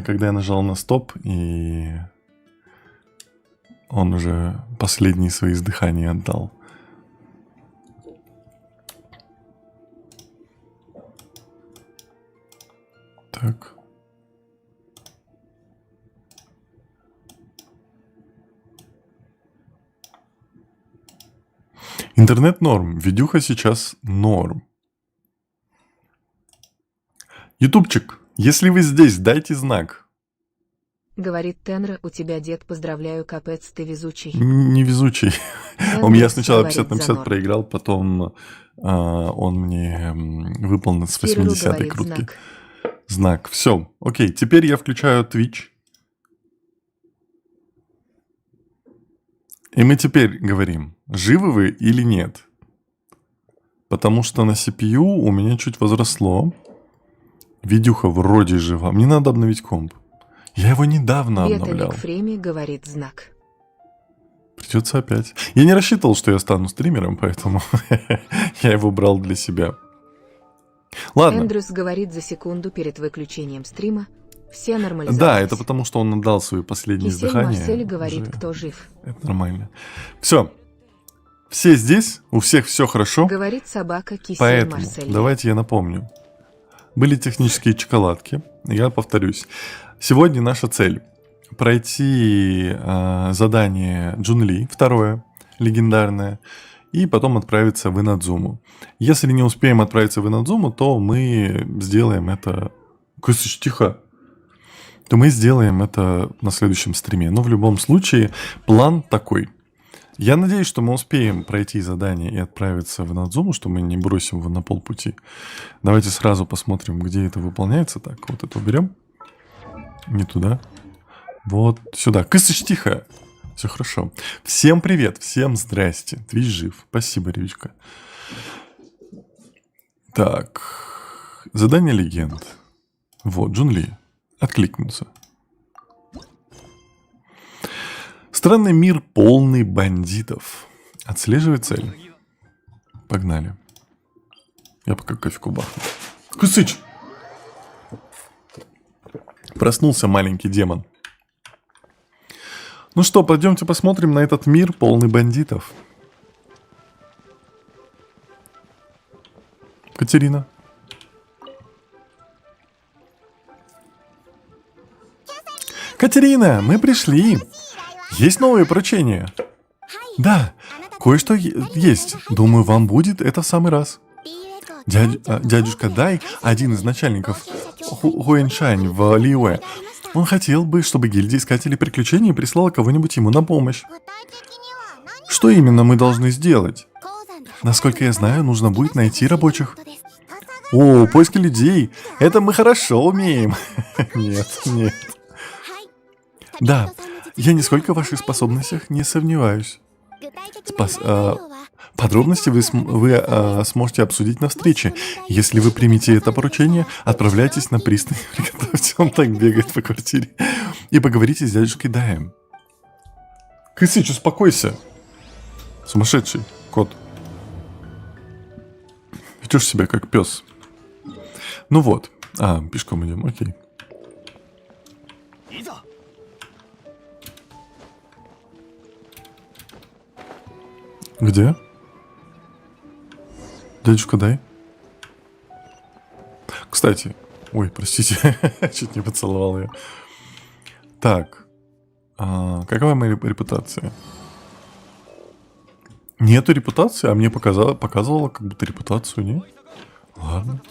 Когда я нажал на стоп, и он уже последние свои издыхания отдал. Так. Интернет норм. Видюха сейчас норм. Ютубчик, если вы здесь, дайте знак. Говорит Тенра, у тебя дед, поздравляю, капец, ты везучий. Не везучий. Эндрюс Он я сначала говорит 50 на 50 Занор. проиграл, потом он мне выполнил с Кириллу 80-й говорит крутки. знак. Знак. Все. Окей, теперь я включаю Twitch. И мы теперь говорим, живы вы или нет. Потому что на CPU у меня чуть возросло. Видюха вроде жива. Мне надо обновить комп. Я его недавно обновлял. Ветаник Фреми говорит знак. Придется опять. Я не рассчитывал, что я стану стримером, поэтому я его брал для себя. Ладно. Эндрюс говорит за секунду перед выключением стрима. Все нормализовались. Да, это потому, что он отдал свои последние Кисель издыхания. Марсель говорит, Уже кто жив. это нормально. Все. Все здесь, у всех все хорошо. Говорит собака Кисель Поэтому Марсель. давайте я напомню. Были технические чоколадки. Я повторюсь. Сегодня наша цель пройти задание Джунли, второе, легендарное, и потом отправиться в Инадзуму. Если не успеем отправиться в Инадзуму, то мы сделаем это... Кысыч, тихо! То мы сделаем это на следующем стриме. Но в любом случае, план такой. Я надеюсь, что мы успеем пройти задание и отправиться в Инадзуму, что мы не бросим его на полпути. Давайте сразу посмотрим, где это выполняется. Так, вот это уберем. Не туда. Вот сюда. Кысыч, тихо. Все хорошо. Всем привет, всем здрасте. Твич жив. Спасибо, Рючка. Так. Задание легенд. Вот, Джунли. Откликнуться. Странный мир, полный бандитов. Отслеживай цель. Погнали. Я пока кофейку бахну. Кусыч! Проснулся маленький демон. Ну что, пойдемте посмотрим на этот мир, полный бандитов. Катерина. Катерина, мы пришли. Есть новые поручения? Да, кое-что есть. Думаю, вам будет это в самый раз. Дядюшка Дай, один из начальников Хуэншань в Лиуэ, он хотел бы, чтобы гильдия искателей приключений прислала кого-нибудь ему на помощь. Что именно мы должны сделать? Насколько я знаю, нужно будет найти рабочих. О, поиски людей. Это мы хорошо умеем. Нет, нет. Да, я нисколько в ваших способностях не сомневаюсь. Подробности вы сможете обсудить на встрече. Если вы примете это поручение, отправляйтесь на пристань, приготовьте, он так бегает по квартире, и поговорите с дядюшкой Даем. Кысыч, успокойся. Сумасшедший кот. Ведешь себя как пес. Ну вот. Пешком идем, окей. Где? Дядюшка Дай? Кстати. Ой, простите. Чуть не поцеловал ее. Так. Какова моя репутация? Нету репутации, а мне показывала как будто репутацию, не? Ладно.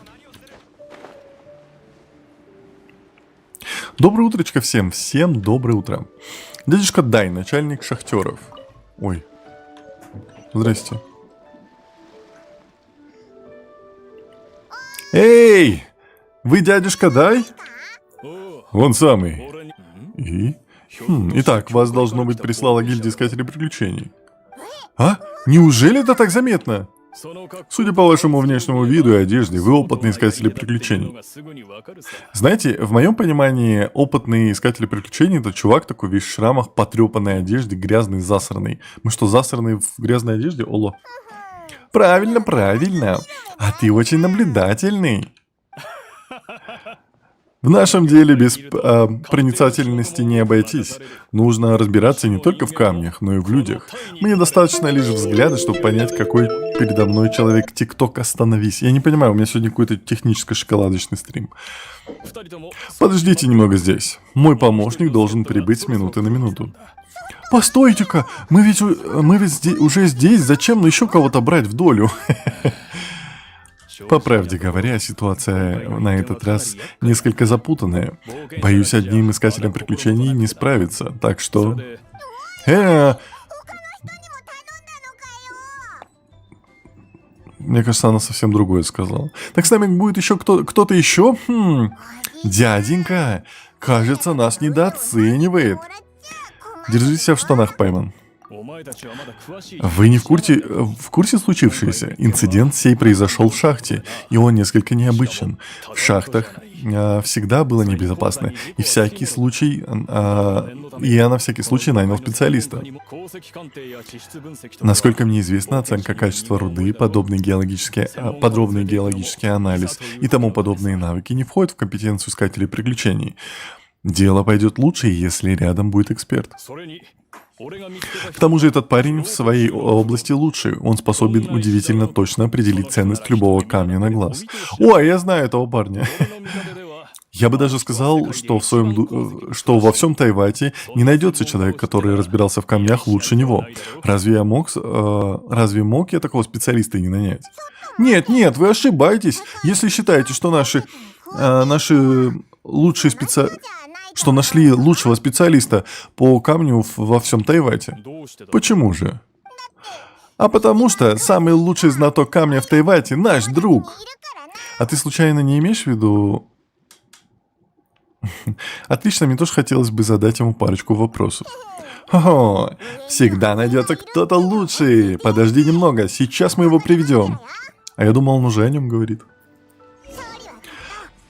Доброе утречко всем. Всем доброе утро. Дядюшка Дай, начальник шахтеров. Ой. Здрасте. Эй! Вы дядюшка Дай? Он самый. И? Итак, вас, должно быть, прислала гильдия искателей приключений. Неужели это так заметно? Судя по вашему внешнему виду и одежде, вы опытный искатель приключений. Знаете, в моем понимании, опытный искатель приключений — это чувак такой весь в шрамах, потрепанной одежде, грязный, засранный. Мы что, засранные в грязной одежде? Оло. Правильно, правильно. А ты очень наблюдательный. В нашем деле без проницательности не обойтись. Нужно разбираться не только в камнях, но и в людях. Мне достаточно лишь взгляда, чтобы понять, какой передо мной человек. ТикТок, остановись. Я не понимаю, у меня сегодня какой-то технический шоколадочный стрим. Подождите немного здесь. Мой помощник должен прибыть с минуты на минуту. Постойте-ка, мы ведь уже здесь. Зачем еще кого-то брать в долю? По правде говоря, ситуация на этот раз несколько запутанная. Боюсь, одним искателем приключений не справиться, так что... Мне кажется, она совсем другое сказала. Так с нами будет еще кто-то еще? Дяденька, кажется, нас недооценивает. Держи себя в штанах, Пайман. Вы не в курсе случившегося? Инцидент сей произошел в шахте, и он несколько необычен. В шахтах всегда было небезопасно, и я на всякий случай нанял специалиста. Насколько мне известно, оценка качества руды, подробный геологический анализ и тому подобные навыки не входят в компетенцию искателей приключений. Дело пойдет лучше, если рядом будет эксперт. К тому же этот парень в своей области лучший. Он способен удивительно точно определить ценность любого камня на глаз. Ой, я знаю этого парня. Я бы даже сказал, что во всем Тайвате не найдется человек, который разбирался в камнях лучше него. Разве мог я такого специалиста и не нанять? Нет, вы ошибаетесь, если считаете, что наши лучшие что нашли лучшего специалиста по камню во всем Тайвате. Почему же? А потому что самый лучший знаток камня в Тайвате — наш друг. А ты случайно не имеешь в виду... Отлично, мне тоже хотелось бы задать ему парочку вопросов. О, всегда найдется кто-то лучший. Подожди немного, сейчас мы его приведем. А я думал, он уже о нем говорит.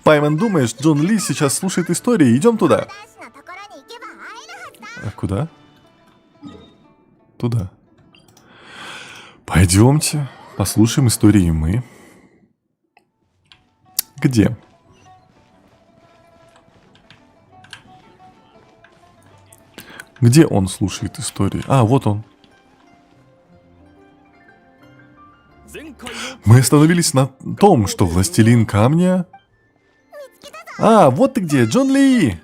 Пайман, думаешь, Джун Ли сейчас слушает истории? Идем туда. А куда? Туда. Пойдемте, послушаем истории мы. Где? Где он слушает истории? А, вот он. Мы остановились на том, что властелин камня... А, вот ты где, Джун Ли!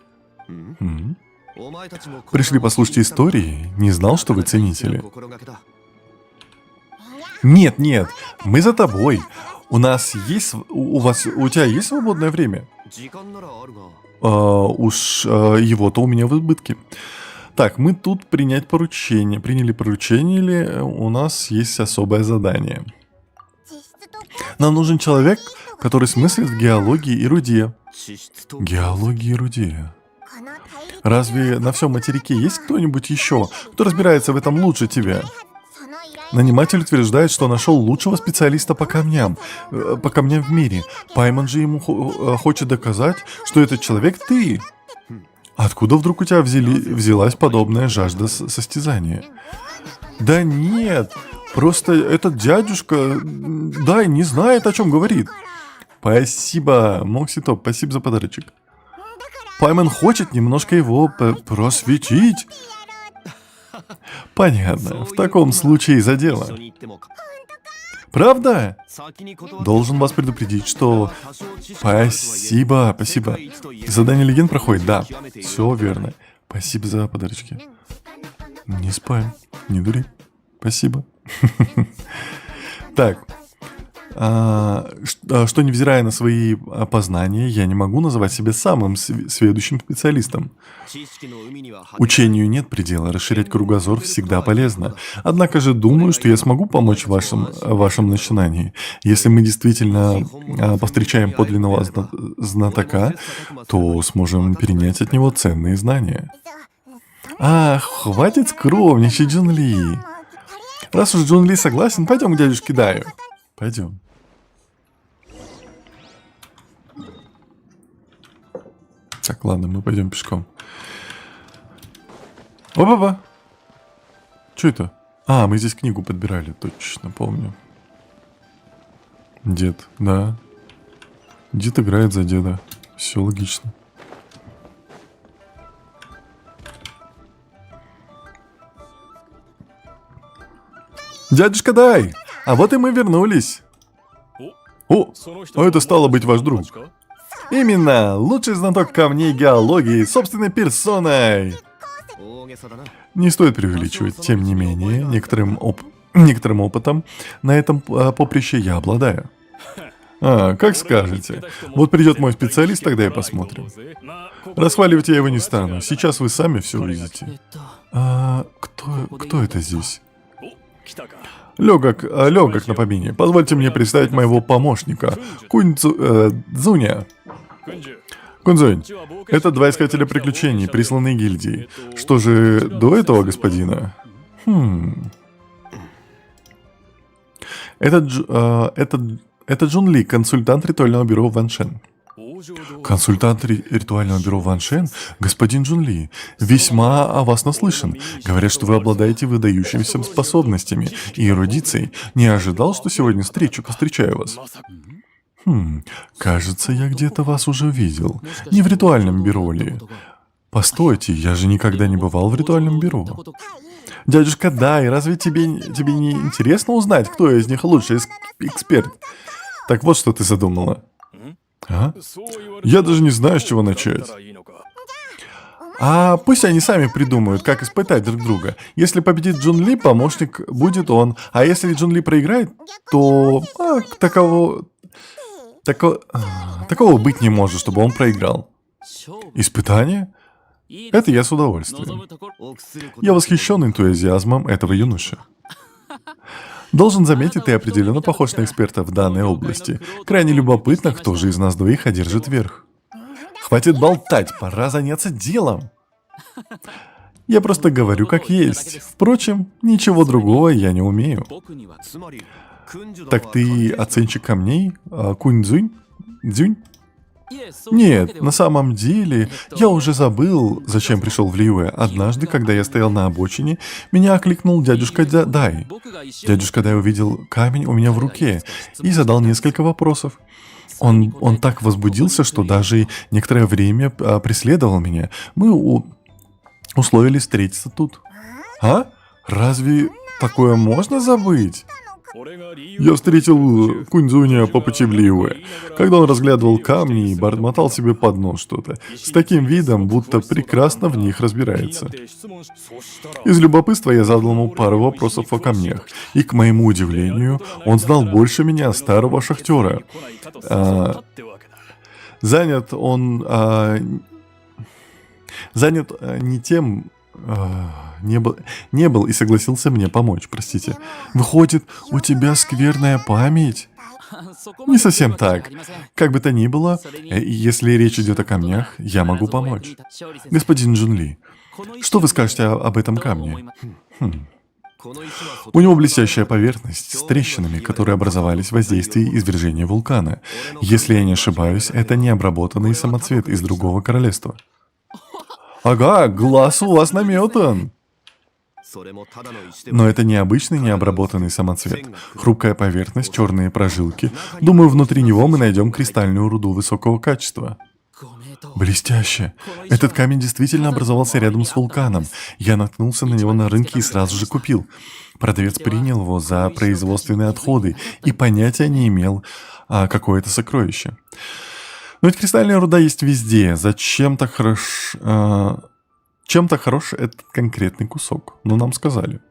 Пришли послушать истории. Не знал, что вы ценители. Нет, мы за тобой. У тебя есть свободное время? Его-то у меня в избытке. Так, мы тут приняли поручение, или у нас есть особое задание. Нам нужен человек, который смыслит в геологии и руде. Геология и руде. Разве на всем материке есть кто-нибудь еще, кто разбирается в этом лучше тебя? Наниматель утверждает, что нашел лучшего специалиста по камням в мире. Пайман же ему хочет доказать, что этот человек ты. Откуда вдруг у тебя взялась подобная жажда состязания? Да нет, просто этот дядюшка, не знает, о чем говорит. Спасибо, Мокситоп, спасибо за подарочек. Пайман хочет немножко его просветить. Понятно, в таком случае за дело. Правда? Должен вас предупредить, что... Спасибо. Задание легенд проходит, да. Все верно. Спасибо за подарочки. Не спаем, не дури. Спасибо. Так. Что, невзирая на свои познания, я не могу называть себя самым сведущим специалистом. Учению нет предела, расширять кругозор всегда полезно. Однако же думаю, что я смогу помочь в вашем начинании. Если мы действительно повстречаем подлинного знатока, то сможем перенять от него ценные знания. Хватит скромничать, Джун Ли. Раз уж Джун Ли согласен, пойдем к дядюшке Даю. Пойдем. Так, ладно, мы пойдем пешком. Опа-па! Что это? Мы здесь книгу подбирали, точно помню. Дед, да. Дед играет за деда. Все логично. Дядюшка Дай! А вот и мы вернулись. О, это стало быть ваш друг. Именно, лучший знаток камней геологии собственной персоной. Не стоит преувеличивать, тем не менее, некоторым опытом на этом поприще я обладаю. Как скажете. Вот придет мой специалист, тогда и посмотрим. Расхваливать я его не стану, сейчас вы сами все увидите. Кто это здесь? Легок на помине. Позвольте мне представить моего помощника, Дзуня. Кунзунь, это два искателя приключений, присланные гильдией. Что же до этого господина? Это Джун Ли, консультант ритуального бюро Ван Шен. Консультант ритуального бюро Ван Шен? Господин Джун Ли, весьма о вас наслышан. Говорят, что вы обладаете выдающимися способностями и эрудицией. Не ожидал, что сегодня повстречаю вас. Кажется, я где-то вас уже видел. Не в ритуальном бюро ли? Постойте, я же никогда не бывал в ритуальном бюро. Дядюшка Дай, разве тебе не интересно узнать, кто из них лучший эксперт? Так вот, что ты задумала. Я даже не знаю, с чего начать. Пусть они сами придумают, как испытать друг друга. Если победит Джун Ли, помощник будет он. А если Джун Ли проиграет, то такого быть не может, чтобы он проиграл. Испытание? Это я с удовольствием. Я восхищен энтузиазмом этого юноши. Должен заметить, ты определенно похож на эксперта в данной области. Крайне любопытно, кто же из нас двоих одержит верх. Хватит болтать, пора заняться делом. Я просто говорю как есть. Впрочем, ничего другого я не умею. Так ты оценщик камней? Кунь-дзунь? Дзюнь? Нет, на самом деле, я уже забыл, зачем пришел в Лиуэ. Однажды, когда я стоял на обочине, меня окликнул дядюшка Дай. Дядюшка Дай увидел камень у меня в руке и задал несколько вопросов. Он так возбудился, что даже некоторое время преследовал меня. Мы условились встретиться тут. Разве такое можно забыть? Я встретил Кунь-дзуня по пути в Лиуэ, когда он разглядывал камни и бормотал себе под нос что-то, с таким видом, будто прекрасно в них разбирается. Из любопытства я задал ему пару вопросов о камнях, и, к моему удивлению, он знал больше меня, старого шахтера. Занят не тем... Не был и согласился мне помочь, простите. Выходит, у тебя скверная память? Не совсем так. Как бы то ни было, если речь идет о камнях, я могу помочь. Господин Джун Ли, что вы скажете об этом камне? У него блестящая поверхность с трещинами, которые образовались в воздействии извержения вулкана. Если я не ошибаюсь, это необработанный самоцвет из другого королевства. Ага, глаз у вас наметан. Но это необычный необработанный самоцвет. Хрупкая поверхность, черные прожилки. Думаю, внутри него мы найдем кристальную руду высокого качества. Блестяще. Этот камень действительно образовался рядом с вулканом. Я наткнулся на него на рынке и сразу же купил. Продавец принял его за производственные отходы и понятия не имел, какое это сокровище. Но ведь кристальная руда есть везде. Зачем так чем-то хорош этот конкретный кусок? Ну, нам сказали.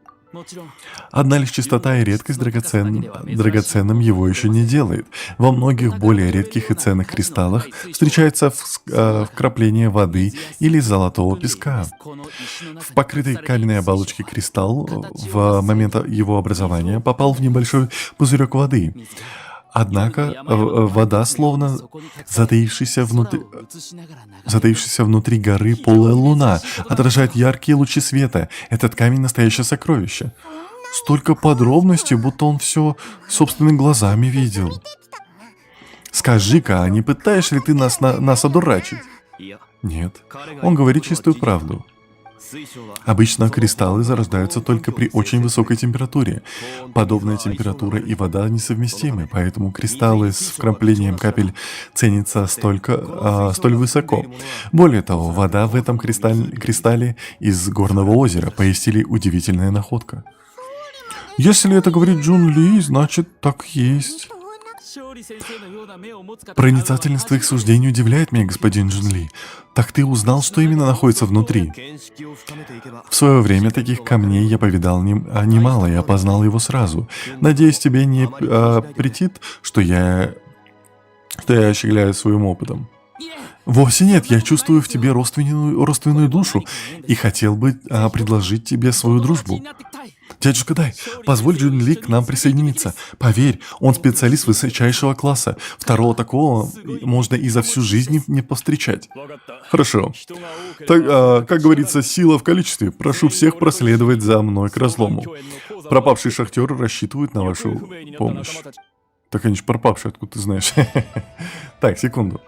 Одна лишь чистота и редкость драгоценным его еще не делает. Во многих более редких и ценных кристаллах встречается вкрапление воды или золотого песка. В покрытой каменной оболочке кристалл в момент его образования попал в небольшой пузырек воды. Однако вода, словно затаившаяся внутри горы полая луна, отражает яркие лучи света. Этот камень — настоящее сокровище. Столько подробностей, будто он все собственными глазами видел. Скажи-ка, а не пытаешь ли ты нас одурачить? Нет, он говорит чистую правду. Обычно кристаллы зарождаются только при очень высокой температуре. Подобная температура и вода несовместимы, поэтому кристаллы с вкраплением капель ценятся столь высоко. Более того, вода в этом кристалле из горного озера поистине удивительная находка. Если это говорит Джун Ли, значит так есть. Проницательность твоих суждений удивляет меня, господин Джун Ли. Так ты узнал, что именно находится внутри? В свое время таких камней я повидал немало и опознал его сразу. Надеюсь, тебе не претит, что я щеголяю своим опытом. Вовсе нет, я чувствую в тебе родственную душу и хотел бы предложить тебе свою дружбу. Дядюшка Дай, позволь Джун Ли к нам присоединиться. Поверь, он специалист высочайшего класса. Второго такого можно и за всю жизнь не повстречать. Хорошо. Так, как говорится, сила в количестве. Прошу всех проследовать за мной к разлому. Пропавшие шахтеры рассчитывают на вашу помощь. Так они же пропавшие, откуда ты знаешь? Так, секунду.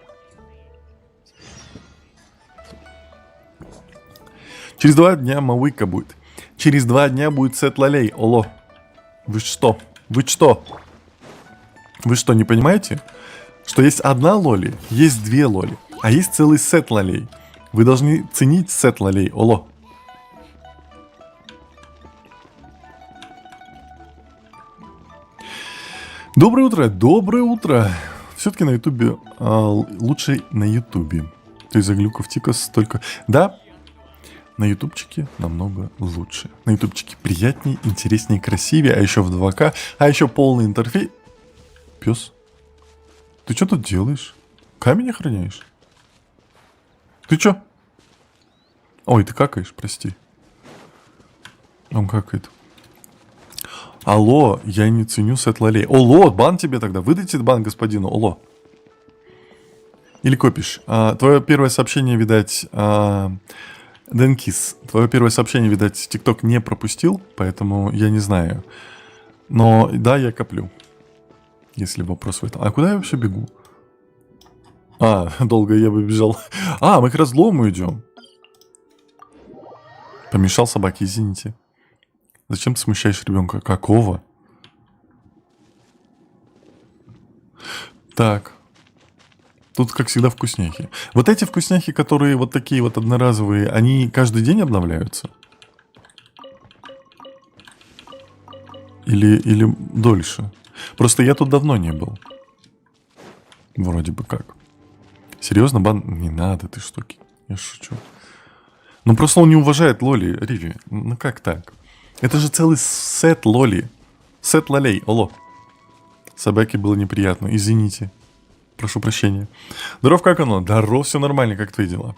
Через 2 дня Мауика будет. Через 2 дня будет Сет Лалей. Оло. Вы что? Вы что? Вы что, не понимаете? Что есть одна Лоли, есть 2 Лоли, а есть целый Сет Лалей. Вы должны ценить Сет Лалей. Оло. Доброе утро, доброе утро. Все-таки на Ютубе лучше на Ютубе. То есть заглюков Тикос только... Да, на ютубчике намного лучше. На ютубчике приятнее, интереснее, красивее, а еще в 2К, а еще полный интерфейс. Пес, ты что тут делаешь? Камень охраняешь? Ты что? Ой, ты какаешь, прости. Он какает. Алло, я не ценю Сет Лалей. Оло, бан тебе тогда. Выдайте бан господину. Оло. Или копишь. Твое первое сообщение, видать... Денкис, твое первое сообщение, видать, ТикТок не пропустил, поэтому я не знаю. Но да, я коплю. Если вопрос в этом. А куда я вообще бегу? Долго я бы бежал. Мы к разлому идем. Помешал собаке, извините. Зачем ты смущаешь ребенка? Какого? Так. Тут, как всегда, вкусняхи. Вот эти вкусняхи, которые вот такие вот одноразовые, они каждый день обновляются? Или дольше? Просто я тут давно не был. Вроде бы как. Серьезно, бан? Не надо, ты что? Я шучу. Ну просто он не уважает Лоли, Риви. Ну как так? Это же целый сет Лоли. Сет Лалей, алло. Собаке было неприятно, извините. Прошу прощения. Здоров, как оно? Здоров, все нормально, как твои дела?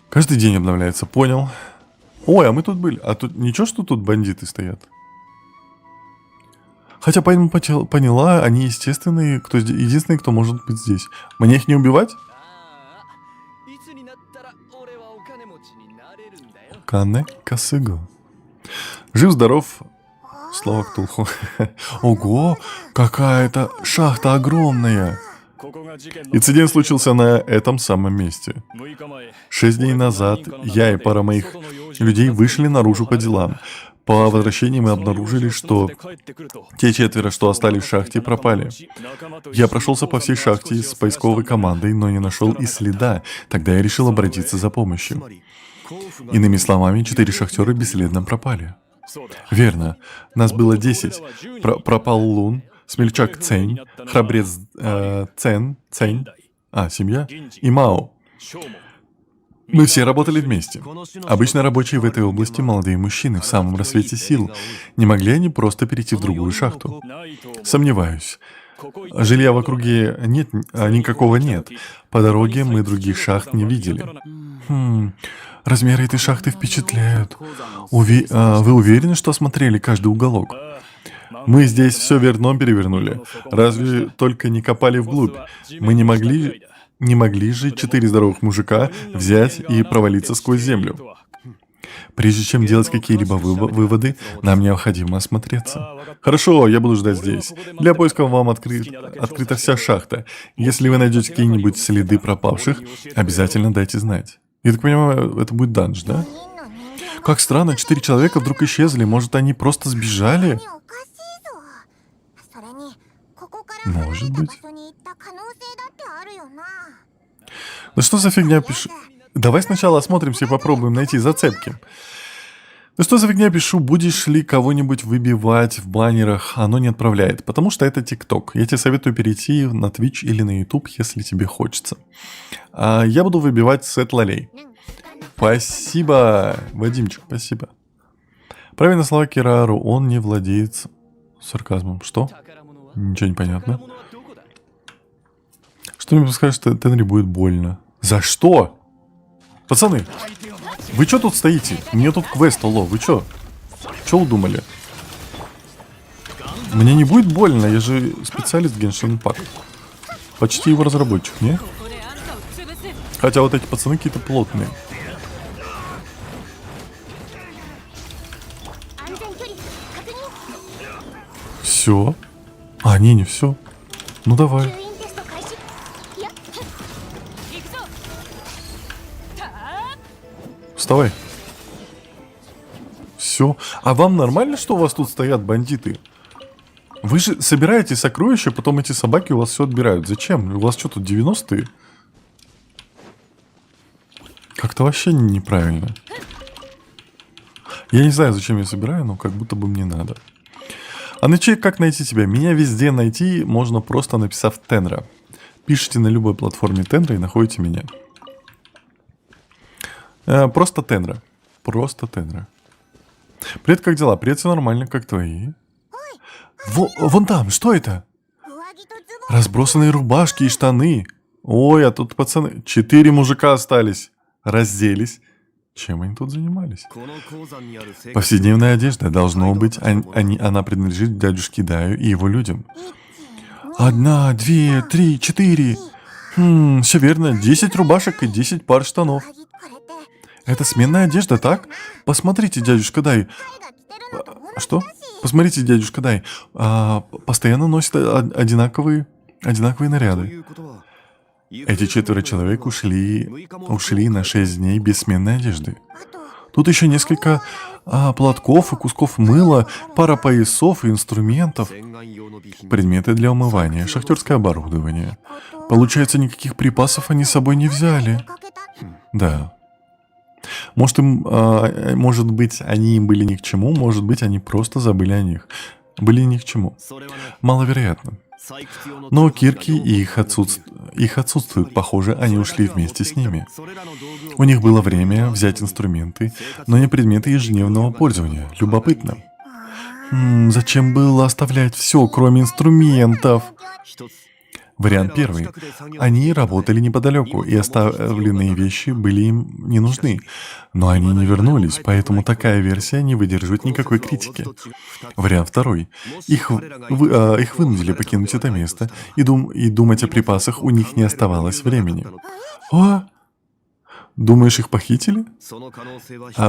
Каждый день обновляется, понял. Ой, а мы тут были. А тут ничего, что тут бандиты стоят? Хотя, поняла, они естественные, единственные, кто может быть здесь. Мне их не убивать? Кане Касыгу. Жив-здоров. Слава Ктулху. Ого, какая-то шахта огромная. Инцидент случился на этом самом месте. 6 дней назад я и пара моих людей вышли наружу по делам. По возвращении мы обнаружили, что те 4, что остались в шахте, пропали. Я прошелся по всей шахте с поисковой командой, но не нашел и следа. Тогда я решил обратиться за помощью. Иными словами, 4 шахтера бесследно пропали. Верно. Нас было 10. Пропал Лун, смельчак Цень, храбрец Цень, семья, и Мао. Мы все работали вместе. Обычно рабочие в этой области молодые мужчины в самом рассвете сил. Не могли они просто перейти в другую шахту? Сомневаюсь. Жилья в округе никакого нет. По дороге мы других шахт не видели. Размеры этой шахты впечатляют. Вы уверены, что осмотрели каждый уголок? Мы здесь все верно перевернули. Разве только не копали вглубь. Мы не могли же 4 здоровых мужика взять и провалиться сквозь землю. Прежде чем делать какие-либо выводы, нам необходимо осмотреться. Хорошо, я буду ждать здесь. Для поисков вам открыта вся шахта. Если вы найдете какие-нибудь следы пропавших, обязательно дайте знать. Я так понимаю, это будет данж, да? Как странно, 4 человека вдруг исчезли. Может, они просто сбежали? Может быть. Да что за фигня пишу? Давай сначала осмотримся и попробуем найти зацепки. Да что за фигня пишу? Будешь ли кого-нибудь выбивать в баннерах? Оно не отправляет, потому что это ТикТок. Я тебе советую перейти на Twitch или на YouTube, если тебе хочется. А я буду выбивать сет лолей. Спасибо, Вадимчик, спасибо. Правильно слова Кирару, он не владеет сарказмом. Что? Ничего не понятно. Что мне скажет, что Тенри будет больно? За что? Пацаны, вы что тут стоите? Мне тут квест, алло, вы что? Что удумали? Мне не будет больно, я же специалист Genshin Impact. Почти его разработчик, не? Хотя вот эти пацаны какие-то плотные. Все. А, не все. Ну давай. Вставай. Все. А вам нормально, что у вас тут стоят бандиты? Вы же собираете сокровища, потом эти собаки у вас все отбирают. Зачем? У вас что тут, 90-е? Как-то вообще неправильно. Я не знаю, зачем я собираю, но как будто бы мне надо. А на как найти тебя? Меня везде найти можно, просто написав Тенра. Пишите на любой платформе Тенра и находите меня. Просто Тенра. Просто Тенра. Привет, как дела? Привет, все нормально, как твои? Вон там, что это? Разбросанные рубашки и штаны. Ой, а тут пацаны... 4 мужика остались. Разделись. Чем они тут занимались? Повседневная одежда. Должно быть, она принадлежит дядюшке Даю и его людям. 1, 2, 3, 4. Все верно. 10 рубашек и 10 пар штанов. Это сменная одежда, так? Посмотрите, дядюшка Дай. Что? Посмотрите, дядюшка Дай. Постоянно носит одинаковые наряды. Эти 4 человек ушли на 6 дней без сменной одежды. Тут еще несколько платков и кусков мыла, пара поясов и инструментов, предметы для умывания, шахтерское оборудование. Получается, никаких припасов они с собой не взяли. Да. Может быть, они им были ни к чему, может быть, они просто забыли о них. Были ни к чему. Маловероятно. Но кирки их отсутствуют. Похоже, они ушли вместе с ними. У них было время взять инструменты, но не предметы ежедневного пользования. Любопытно. Зачем было оставлять все, кроме инструментов? Вариант первый. Они работали неподалеку, и оставленные вещи были им не нужны. Но они не вернулись, поэтому такая версия не выдерживает никакой критики. Вариант второй. Их вынудили покинуть это место, и думать о припасах у них не оставалось времени. О! Думаешь, их похитили?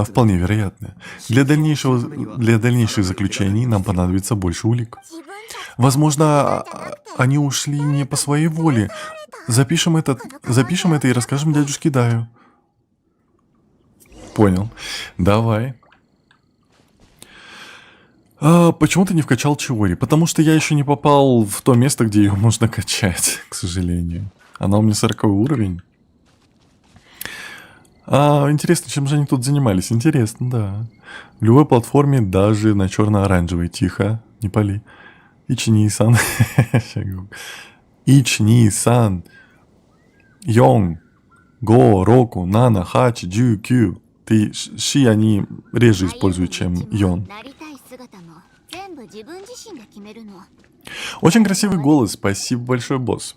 Вполне вероятно. Для дальнейших заключений нам понадобится больше улик. Возможно, они ушли не по своей воле. Запишем это и расскажем дядюшке Даю. Понял. Давай. Почему ты не вкачал Чиори? Потому что я еще не попал в то место, где ее можно качать, к сожалению. Она у меня 40-й уровень. Интересно, чем же они тут занимались? Интересно, да. В любой платформе, даже на черно-оранжевой. Тихо, не пали. Ични-сан. Ични-сан. Йон. Го, Року, Нана, Хачи, Джу, Кю. Ши они реже используют, чем Йон. Очень красивый голос. Спасибо большое, босс.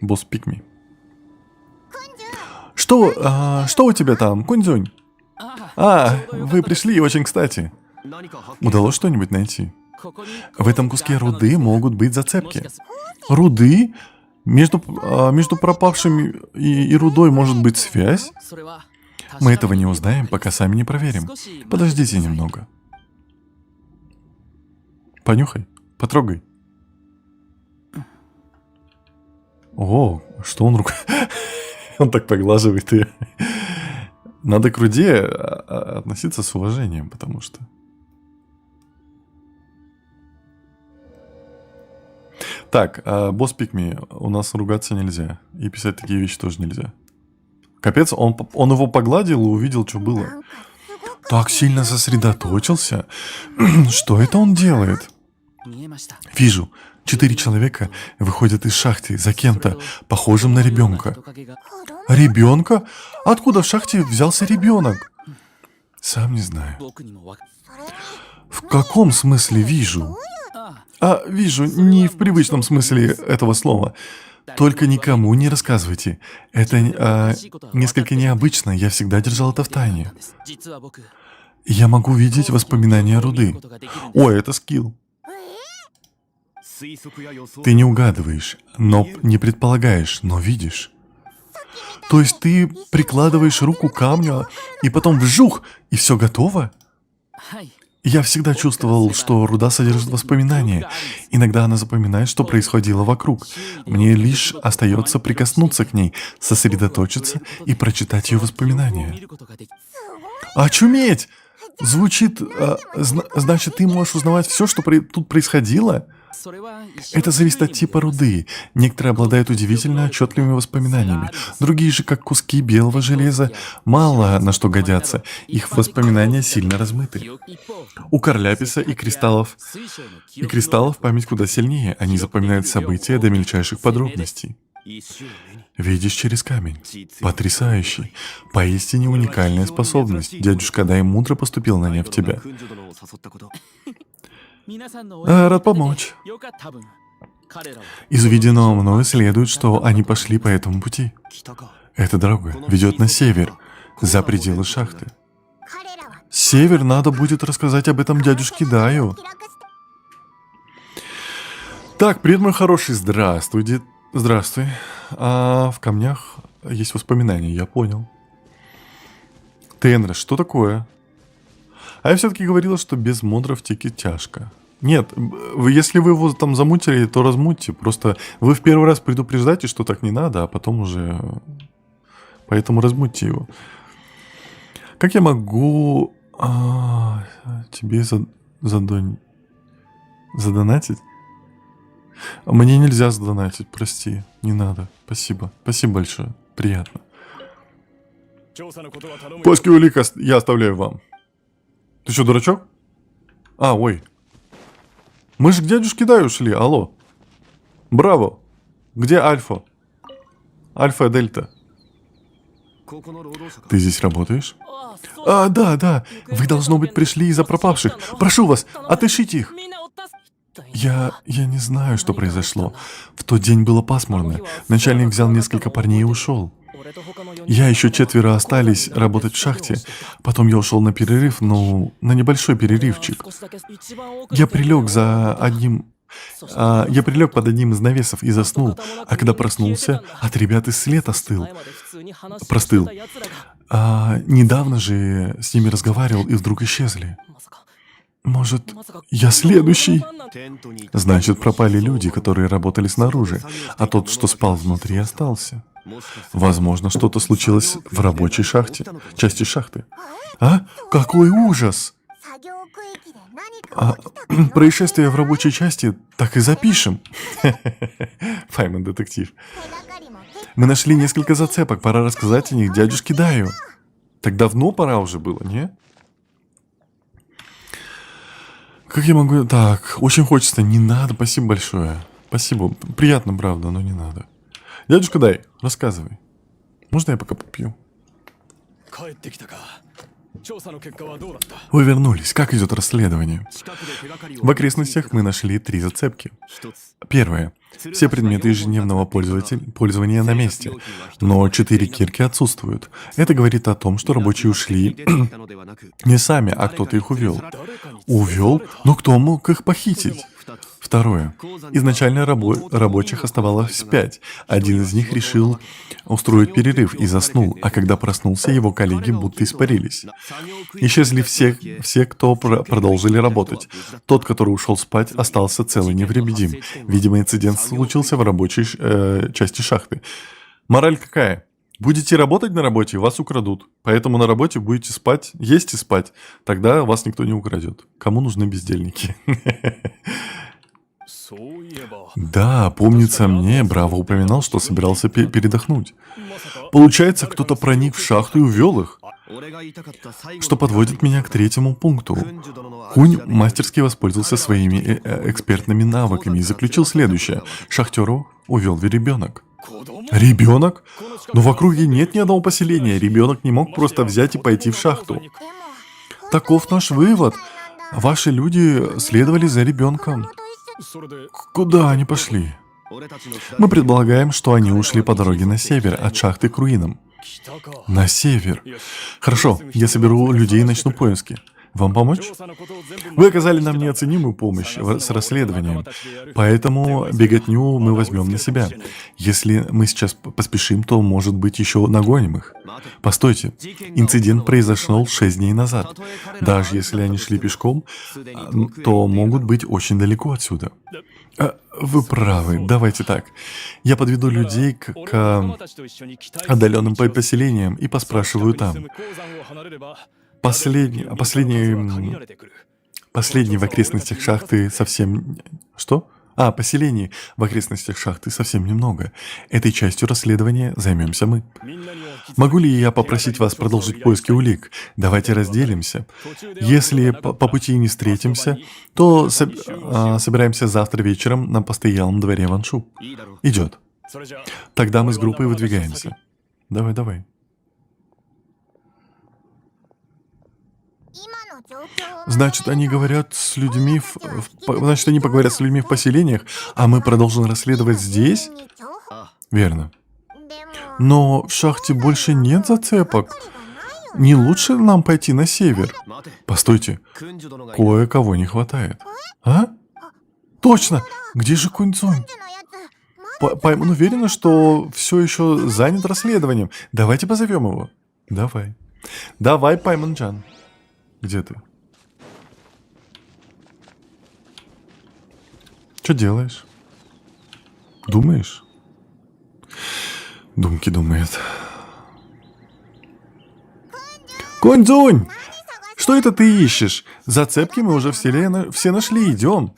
Босс Пикми. Что у тебя там, Куньцзунь? Вы пришли, очень кстати. Удалось что-нибудь найти? В этом куске руды могут быть зацепки. Руды? Между пропавшим и рудой может быть связь? Мы этого не узнаем, пока сами не проверим. Подождите немного. Понюхай, потрогай. О, что он рукой... Он так поглаживает ее. Надо к руде относиться с уважением, потому что... Так, босс Пикми, у нас ругаться нельзя. И писать такие вещи тоже нельзя. Капец, он его погладил и увидел, что было. Так сильно сосредоточился. Что это он делает? Вижу, 4 человека выходят из шахты за кем-то, похожим на ребенка. Ребенка? Откуда в шахте взялся ребенок? Сам не знаю. В каком смысле вижу? Вижу, не в привычном смысле этого слова. Только никому не рассказывайте. Это несколько необычно, я всегда держал это в тайне. Я могу видеть воспоминания руды. Ой, это скилл. Ты не угадываешь, но не предполагаешь, но видишь. То есть ты прикладываешь руку к камню, и потом вжух, и все готово? Я всегда чувствовал, что руда содержит воспоминания. Иногда она запоминает, что происходило вокруг. Мне лишь остается прикоснуться к ней, сосредоточиться и прочитать ее воспоминания. Очуметь! Звучит... значит, ты можешь узнавать все, что тут происходило? Это зависит от типа руды. Некоторые обладают удивительно отчетливыми воспоминаниями. Другие же, как куски белого железа, мало на что годятся. Их воспоминания сильно размыты. У Карляписа и кристаллов память куда сильнее. Они запоминают события до мельчайших подробностей. Видишь через камень. Потрясающий. Поистине уникальная способность. Дядюшка Дай мудро поступил, наняв тебя. Рад помочь. Из увиденного мною следует, что они пошли по этому пути. Эта дорога ведет на север, за пределы шахты. Север, надо будет рассказать об этом дядюшке Даю. Так, привет, мой хороший, здравствуй, здравствуй. В камнях есть воспоминания, я понял. Тенра, что такое? А я все-таки говорила, что без модра в тике тяжко. Нет, если вы его там замутили, то размутьте. Просто вы в первый раз предупреждаете, что так не надо, а потом уже... Поэтому размутьте его. Как я могу тебе задонатить? Мне нельзя задонатить, прости. Не надо. Спасибо. Спасибо большое. Приятно. Поиски улик я оставляю вам. Ты что, дурачок? Ой. Мы же к дядюшке Даю шли, алло. Браво. Где Альфа? Альфа, Дельта. Ты здесь работаешь? Да. Вы, должно быть, пришли из-за пропавших. Прошу вас, отыщите их. Я не знаю, что произошло. В тот день было пасмурно. Начальник взял несколько парней и ушел. Я еще 4 остались работать в шахте. Потом я ушел на перерыв, на небольшой перерывчик. Я прилег под одним из навесов и заснул, а когда проснулся, от ребят и след простыл. Недавно же с ними разговаривал и вдруг исчезли. Может, я следующий? Значит, пропали люди, которые работали снаружи, а тот, что спал внутри, остался. Возможно, что-то случилось в рабочей части шахты. Какой ужас! Происшествие в рабочей части так и запишем. Файман детектив. Мы нашли несколько зацепок, пора рассказать о них дядюшке Даю. Так давно пора уже было, не? Как я могу... Так, очень хочется. Не надо, спасибо большое. Спасибо. Приятно, правда, но не надо. Дядюшка Дай, рассказывай. Можно я пока попью? Вы вернулись. Как идет расследование? В окрестностях мы нашли 3 зацепки. Первое. Все предметы ежедневного пользования на месте, но 4 кирки отсутствуют. Это говорит о том, что рабочие ушли не сами, а кто-то их увел. Увел? Но кто мог их похитить? Второе. Изначально рабочих оставалось 5. Один из них решил устроить перерыв и заснул, а когда проснулся, его коллеги будто испарились. Исчезли все, кто продолжили работать. Тот, который ушел спать, остался цел и невредим. Видимо, инцидент случился в рабочей части шахты. Мораль какая? Будете работать на работе, вас украдут. Поэтому на работе будете спать, есть и спать. Тогда вас никто не украдет. Кому нужны бездельники? Да, помнится мне, Браво упоминал, что собирался передохнуть. Получается, кто-то проник в шахту и увел их. Что подводит меня к третьему пункту. Кунь мастерски воспользовался своими экспертными навыками и заключил следующее. Шахтеру увел ребенок. Ребенок? Но в округе нет ни одного поселения. Ребенок не мог просто взять и пойти в шахту. Таков наш вывод. Ваши люди следовали за ребенком. Куда они пошли? Мы предполагаем, что они ушли по дороге на север, от шахты к руинам. На север. Хорошо, я соберу людей и начну поиски. Вам помочь? Вы оказали нам неоценимую помощь с расследованием, поэтому беготню мы возьмем на себя. Если мы сейчас поспешим, то, может быть, еще нагоним их. Постойте, инцидент произошел 6 дней назад. Даже если они шли пешком, то могут быть очень далеко отсюда. Вы правы, давайте так. Я подведу людей к отдаленным поселениям и поспрашиваю там. Последний в окрестностях шахты совсем... Что? Поселений в окрестностях шахты совсем немного. Этой частью расследования займемся мы. Могу ли я попросить вас продолжить поиски улик? Давайте разделимся. Если по пути не встретимся, то собираемся завтра вечером на постоялом дворе Ваншу. Идет. Тогда мы с группой выдвигаемся. Давай. Значит, они говорят с людьми Значит, они поговорят с людьми в поселениях, а мы продолжим расследовать здесь? Верно. Но в шахте больше нет зацепок. Не лучше нам пойти на север? Постойте, кое-кого не хватает. А? Точно! Где же Кунь-Цунь? Паймон уверена, что все еще занят расследованием. Давайте позовем его. Давай, Паймон-Джан. Где ты? Что делаешь? Думаешь? Думки думает. Кунь-Цунь! Что это ты ищешь? Зацепки мы уже все нашли, идем.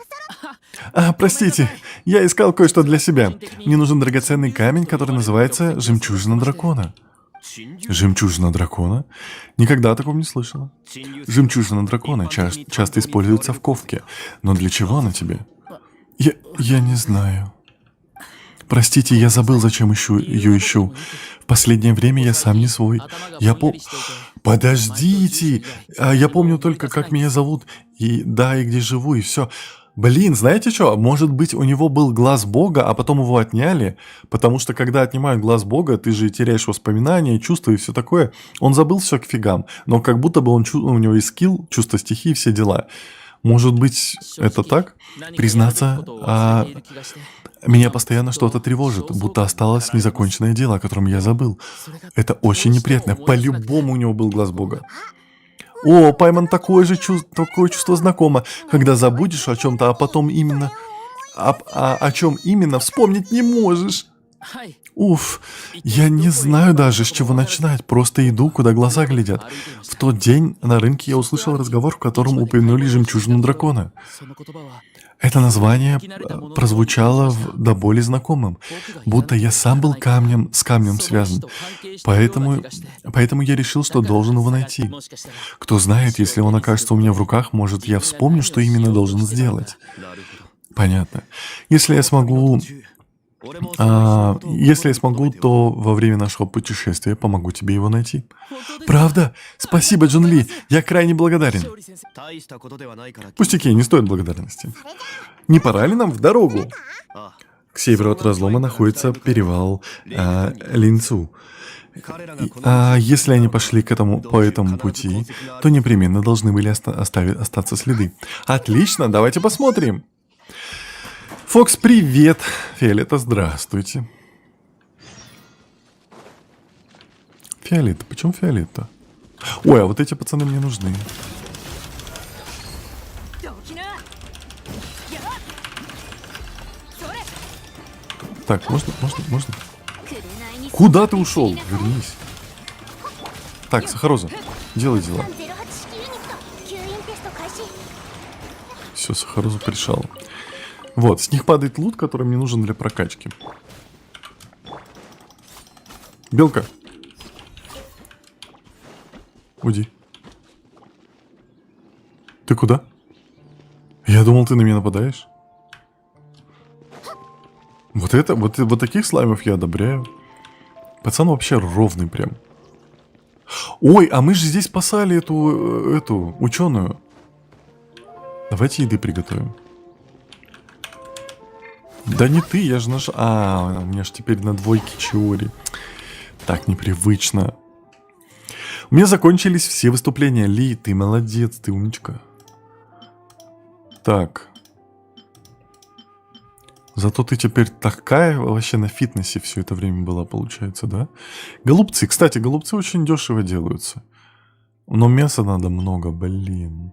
Простите, я искал кое-что для себя. Мне нужен драгоценный камень, который называется «Жемчужина дракона». Жемчужина дракона? Никогда о таком не слышала. Жемчужина дракона часто используется в ковке. Но для чего она тебе? Я не знаю. Простите, я забыл, зачем ее ищу. В последнее время я сам не свой. Подождите! Я помню только, как меня зовут, и где живу, и все. Блин, знаете что? Может быть, у него был глаз Бога, а потом его отняли? Потому что, когда отнимают глаз Бога, ты же теряешь воспоминания, чувства и все такое. Он забыл все к фигам, но как будто бы у него есть скилл, чувство стихии, все дела. Может быть, это так? Признаться, меня постоянно что-то тревожит, будто осталось незаконченное дело, о котором я забыл. Это очень неприятно. По-любому у него был глаз Бога. Паймон, такое чувство знакомо, когда забудешь о чем-то, а потом именно... о чем именно вспомнить не можешь. Уф, я не знаю даже, с чего начинать, просто иду, куда глаза глядят. В тот день на рынке я услышал разговор, в котором упомянули жемчужину дракона. Это название прозвучало до боли знакомым, будто я сам был с камнем связан. Поэтому я решил, что должен его найти. Кто знает, если он окажется у меня в руках, может, я вспомню, что именно должен сделать. Понятно. Если я смогу, то во время нашего путешествия помогу тебе его найти. Правда? Спасибо, Джун Ли. Я крайне благодарен. Пустяки, не стоит благодарности. Не пора ли нам в дорогу? К северу от разлома находится перевал Линцу. Если они пошли по этому пути, то непременно должны были остаться следы. Отлично, давайте посмотрим. Фокс, привет. Фиолетта, здравствуйте. Фиолетта, почему Фиолетта? Ой, а вот эти пацаны мне нужны. Так, можно? Куда ты ушел? Вернись. Так, Сахароза, делай дела. Все, Сахароза порешала. Вот, с них падает лут, который мне нужен для прокачки. Белка. Уйди. Ты куда? Я думал, ты на меня нападаешь. Вот это, вот таких слаймов я одобряю. Пацан вообще ровный прям. Ой, а мы же здесь спасали эту ученую. Давайте еды приготовим. Да не ты, я же наш... у меня же теперь на двойке Чиори. Так непривычно. У меня закончились все выступления. Ли, ты молодец, ты умничка. Так. Зато ты теперь такая вообще на фитнесе все это время была, получается, да? Голубцы. Кстати, голубцы очень дешево делаются. Но мяса надо много, блин.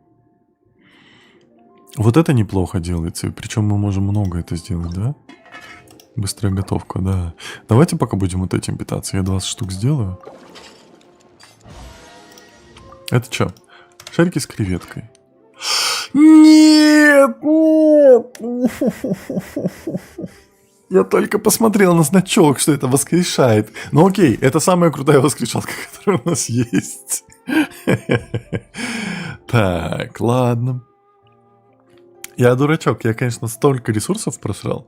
Вот это неплохо делается. Причем мы можем много это сделать, да? Быстрая готовка, да. Давайте пока будем вот этим питаться. Я 20 штук сделаю. Это что? Шарики с креветкой. Нет! Я только посмотрел на значок, что это воскрешает. Ну окей, это самая крутая воскрешалка, которая у нас есть. Так, ладно. Я дурачок, я, конечно, столько ресурсов просрал.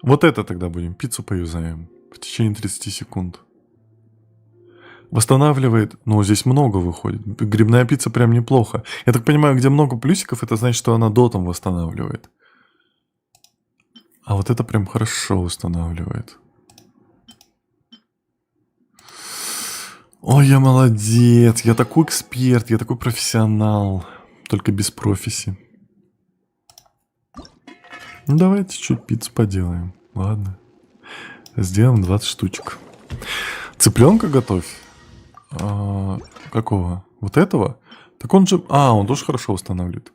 Вот это тогда будем, пиццу поюзаем в течение 30 секунд. Восстанавливает, но здесь много выходит. Грибная пицца прям неплохо. Я так понимаю, где много плюсиков, это значит, что она дотом восстанавливает. А вот это прям хорошо восстанавливает. Ой, я молодец, я такой эксперт, я такой профессионал. Только без профиси. Ну, давайте чуть пиццу поделаем. Ладно. Сделаем 20 штучек. Цыпленка готовь. Какого? Вот этого? Так он же... он тоже хорошо восстанавливает.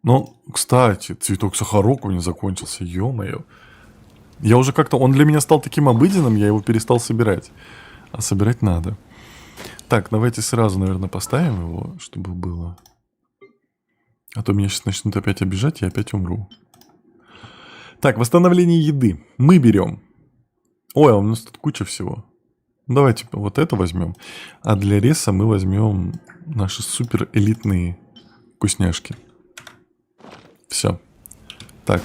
Но, кстати, цветок сахарок у меня закончился. Ё-моё. Я уже как-то... Он для меня стал таким обыденным, я его перестал собирать. А собирать надо. Так, давайте сразу, наверное, поставим его, чтобы было. А то меня сейчас начнут опять обижать, я опять умру. Так, восстановление еды. Мы берем. Ой, а у нас тут куча всего. Давайте вот это возьмем. А для реса мы возьмем наши супер элитные вкусняшки. Все. Так.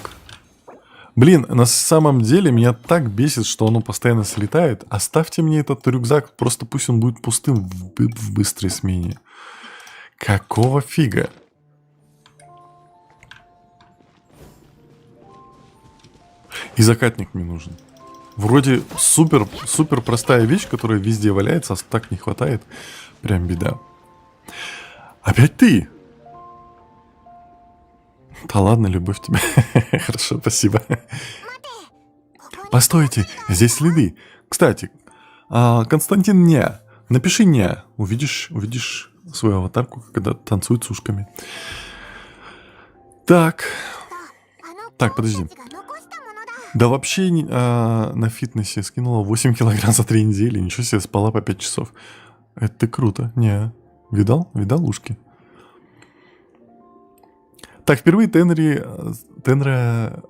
Блин, на самом деле меня так бесит, что оно постоянно слетает. Оставьте мне этот рюкзак, просто пусть он будет пустым в быстрой смене. Какого фига? И закатник мне нужен. Вроде супер простая вещь, которая везде валяется, а так не хватает. Прям беда. Опять ты? Да ладно, любовь тебе. Хорошо, спасибо. Постойте, здесь следы. Кстати, Константин не. Напиши не. Увидишь свою аватарку, когда танцует с ушками. Так, подожди. Да вообще на фитнесе скинула 8 килограмм за 3 недели. Ничего себе, спала по 5 часов. Это круто. Не. Видал? Видал ушки? Так, впервые Тенра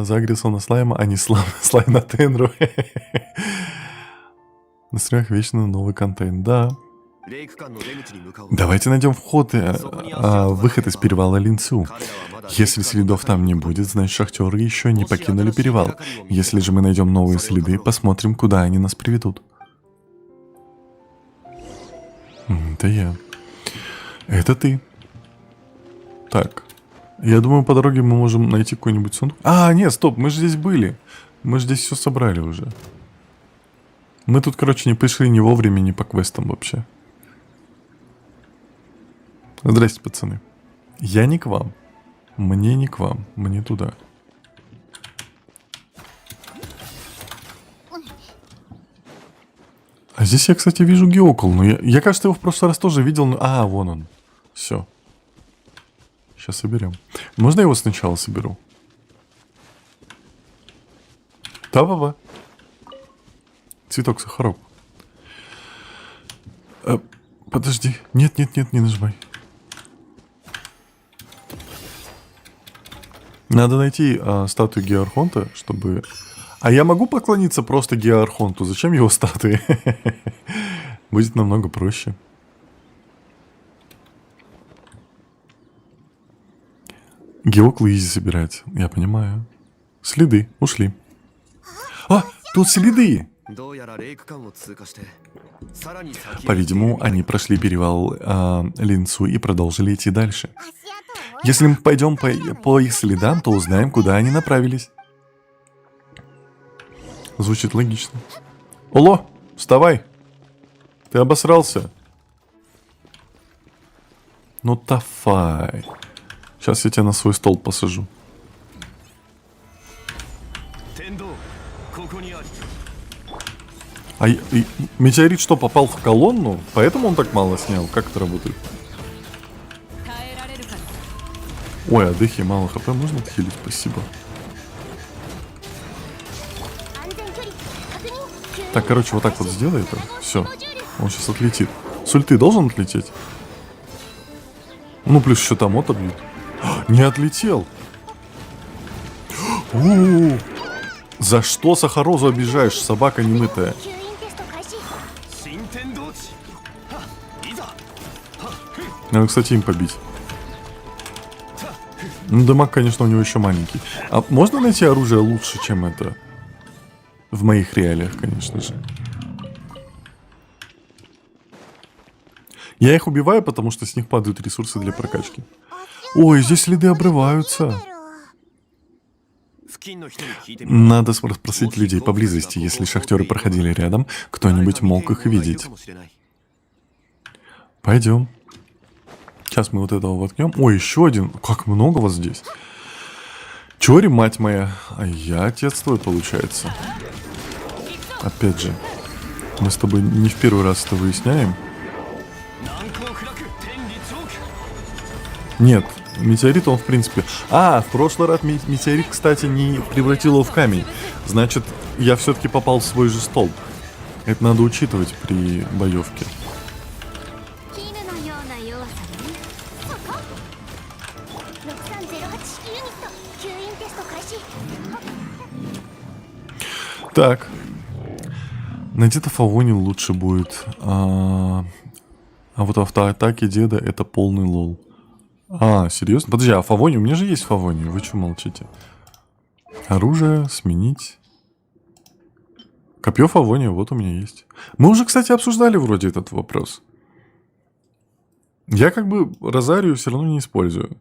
загрелся на слайма, а не слайм на Тенру. На стримах вечно новый контент. Да. Давайте найдем выход из перевала Линцу. Если следов там не будет, значит шахтеры еще не покинули перевал. Если же мы найдем новые следы, посмотрим, куда они нас приведут. Это я. Это ты. Так. Я думаю, по дороге мы можем найти какой-нибудь сундук. Нет, стоп, мы же здесь были. Мы же здесь все собрали уже. Мы тут, короче, не пришли ни вовремя, ни по квестам вообще. Здрасте, пацаны. Я не к вам. Мне не к вам. Мне туда. А здесь я, кстати, вижу геокол. Но я, кажется, его в прошлый раз тоже видел. Но... вон он. Все. Сейчас соберем. Можно я его сначала соберу? Да-ба-ба. Цветок Сахарок. Подожди. Нет, не нажимай. Надо найти статую Геоархонта, чтобы... А я могу поклониться просто Геоархонту? Зачем его статуи? Будет намного проще. Геоклы изи собирать, я понимаю. Следы, ушли. А, тут следы! По-видимому, они прошли перевал Линцу и продолжили идти дальше. Если мы пойдем по их следам, то узнаем, куда они направились. Звучит логично. Оло, вставай! Ты обосрался? Ну тафай. Сейчас я тебя на свой стол посажу. Метеорит что, попал в колонну? Поэтому он так мало снял? Как это работает? Ой, а дыхи мало хп, можно отхилить? Спасибо. Так, короче, вот так вот сделай это. Все. Он сейчас отлетит. С ульты должен отлететь? Ну, плюс еще там отобьют. Не отлетел. У-у-у. За что Сахарозу обижаешь, собака немытая? Надо, кстати, им побить. Ну, дамаг, конечно, у него еще маленький. А можно найти оружие лучше, чем это? В моих реалиях, конечно же. Я их убиваю, потому что с них падают ресурсы для прокачки. Ой, здесь следы обрываются. Надо спросить людей поблизости, если шахтеры проходили рядом, кто-нибудь мог их видеть. Пойдем. Сейчас мы вот этого воткнем. Ой, еще один. Как много вас здесь. Чори, мать моя. А я отец твой, получается. Опять же. Мы с тобой не в первый раз это выясняем. Нет, метеорит он в принципе... в прошлый раз метеорит, кстати, не превратил его в камень. Значит, я все-таки попал в свой же столб. Это надо учитывать при боевке. Так. На где-то Фавоне лучше будет. А вот автоатаки деда это полный лол. Серьезно? Подожди, а Фавони? У меня же есть Фавони. Вы что молчите? Оружие сменить. Копье Фавони, вот у меня есть. Мы уже, кстати, обсуждали вроде этот вопрос. Я как бы Розарию все равно не использую.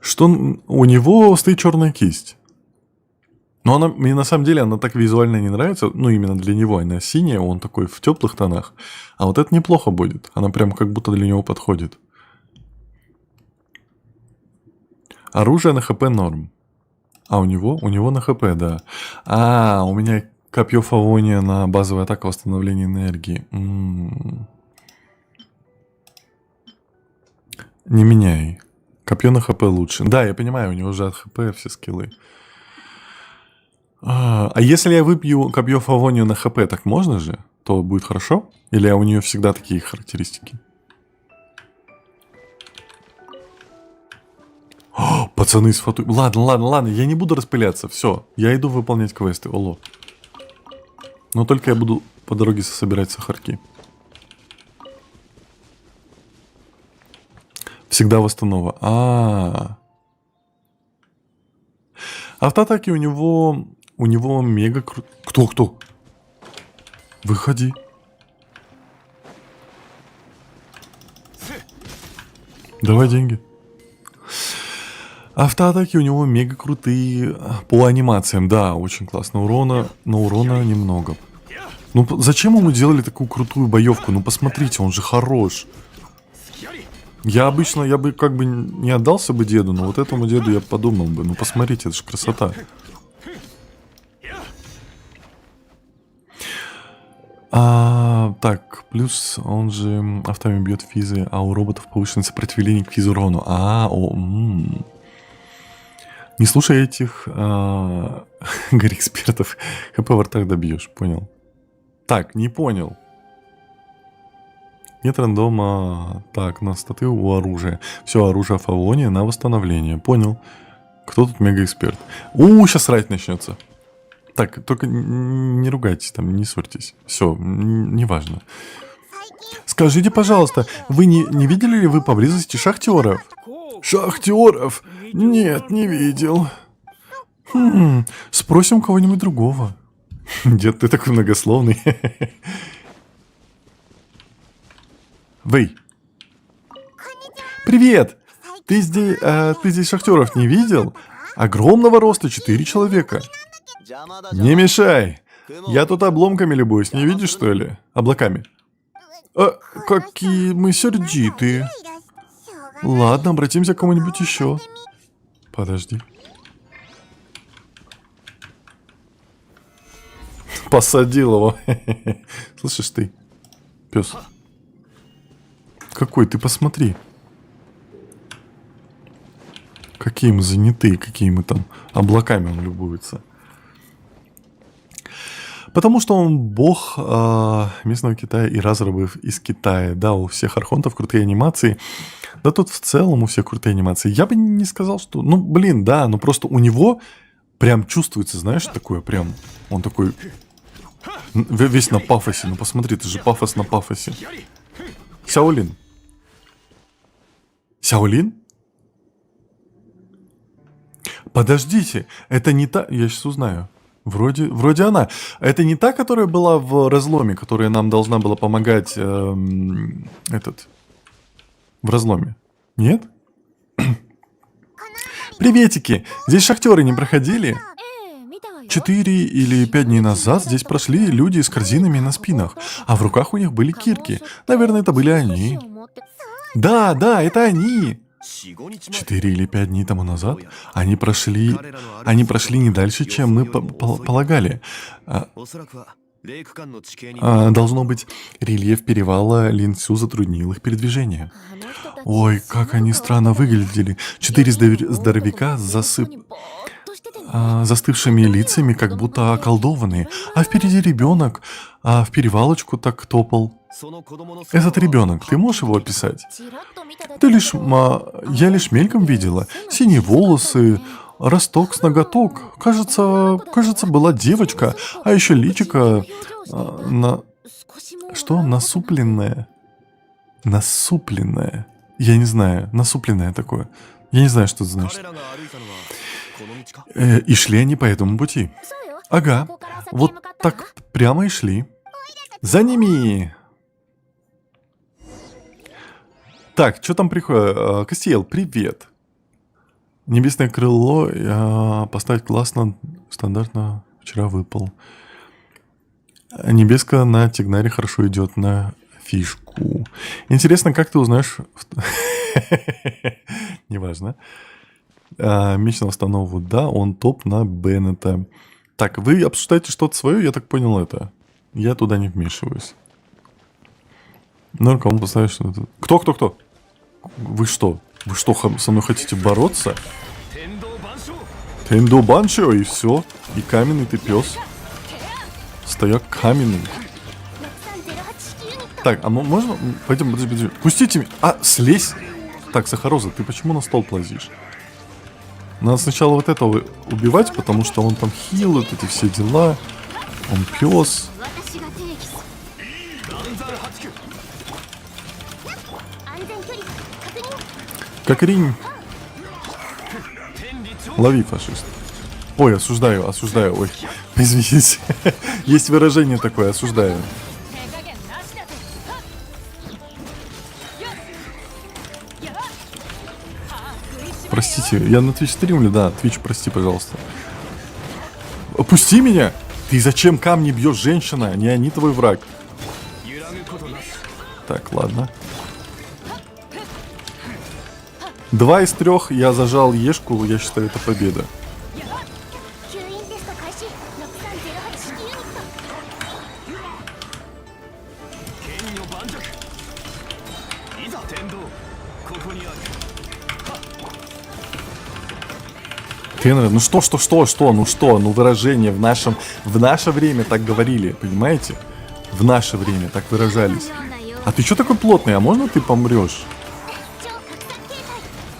Что у него стоит черная кисть. Но она, мне на самом деле она так визуально не нравится. Ну, именно для него. Она синяя, он такой в теплых тонах. А вот это неплохо будет. Она прям как будто для него подходит. Оружие на ХП норм. У него? У него на ХП, да. У меня копье Фавония на базовую атаку восстановления энергии. Не меняй. Копье на ХП лучше. Да, я понимаю, у него же от ХП все скиллы. А если я выпью копье Фавонию на ХП, так можно же? То будет хорошо? Или у нее всегда такие характеристики? Пацаны с фату... Ладно, я не буду распыляться. Все, я иду выполнять квесты. Оло. Но только я буду по дороге собирать сахарки. Всегда восстанова. Автоатаки у него мега круто. Кто? Выходи. Давай деньги. Автоатаки у него мега крутые по анимациям. Да, очень классно. Урона немного. Ну зачем ему делали такую крутую боевку? Ну посмотрите, он же хорош. Я бы как бы не отдался бы деду, но вот этому деду я подумал бы. Ну посмотрите, это же красота. Так, плюс он же автомобиль бьет физы, а у роботов повышенное сопротивление к физурону. Не слушай этих горе-экспертов. ХП в ртах добьешь, понял. Так, не понял. Нет рандома. Так, на статы у оружия. Все оружие в Авалоне на восстановление. Понял. Кто тут мега-эксперт? Сейчас срать начнется. Так, только не ругайтесь там, не ссорьтесь. Все, неважно. Скажите, пожалуйста, вы не видели ли вы поблизости шахтеров? Шахтеров? Нет, не видел. Спросим кого-нибудь другого. Дед, ты такой многословный. Вэй. Привет! Ты здесь шахтеров не видел? Огромного роста, 4 человека. Не мешай. Я тут обломками любуюсь, не видишь, что ли? Облаками. Какие мы сердитые. Ладно, обратимся к кому-нибудь еще. Подожди. Посадил его. Слышишь ты, пес? Какой, ты посмотри. Какие мы занятые, какие мы там облаками он любуется. Потому что он бог местного Китая и разрабов из Китая. Да, у всех архонтов крутые анимации. Да тут в целом у всех крутые анимации. Я бы не сказал, что... Ну, блин, да, но просто у него прям чувствуется, знаешь, такое прям... Он такой... Весь на пафосе. Ну, посмотри, ты же пафос на пафосе. Сяолин. Сяолин? Подождите, это не та... Я сейчас узнаю. Вроде она. Это не та, которая была в разломе, которая нам должна была помогать в разломе. Нет? Приветики! Здесь шахтеры не проходили? 4 или 5 дней назад здесь прошли люди с корзинами на спинах, а в руках у них были кирки. Наверное, это были они. Да, это они! 4 или 5 дней тому назад они прошли не дальше, чем мы полагали. Должно быть, рельеф перевала Линцю затруднил их передвижение. Ой, как они странно выглядели. 4 здоровяка с застывшими лицами, как будто околдованные. А впереди ребенок, а в перевалочку так топал. Этот ребенок, ты можешь его описать? Я лишь мельком видела. Синие волосы, росток с ноготок. Кажется, была девочка, а еще личико насупленное. Насупленное. Я не знаю, насупленное такое. Я не знаю, что это значит. И шли они по этому пути. Ага, вот так прямо и шли. За ними! Так, что там приходит? Кастиел, привет. Небесное крыло поставить классно, стандартно вчера выпал. Небеска на Тигнаре хорошо идет на фишку. Интересно, как ты узнаешь... Неважно. Меч на установу, да, он топ на Беннета. Так, вы обсуждаете что-то свое, я так понял это. Я туда не вмешиваюсь. Ну, кому поставишь что-то? Кто? Вы что? Вы что, со мной хотите бороться? Тендо Баншо, и все. И каменный ты пес. Стояк каменный. Так, а можно... Пойдем, подожди. Пустите меня. Слезь. Так, Сахароза, ты почему на стол плазишь? Надо сначала вот этого убивать, потому что он там хилит, эти все дела. Он пес. Как Ринь. Лови, фашист. Ой, осуждаю. Ой, извините. Есть выражение такое, осуждаю. Простите, я на Twitch стримлю, да. Twitch, прости, пожалуйста. Опусти меня! Ты зачем камни бьешь, женщина? Не они твой враг. Так, ладно. 2 из 3 я зажал Ешку, я считаю, это победа. Тенра, ну что, ну выражение в наше время так говорили, понимаете? В наше время так выражались. А ты что такой плотный, а можно ты помрешь?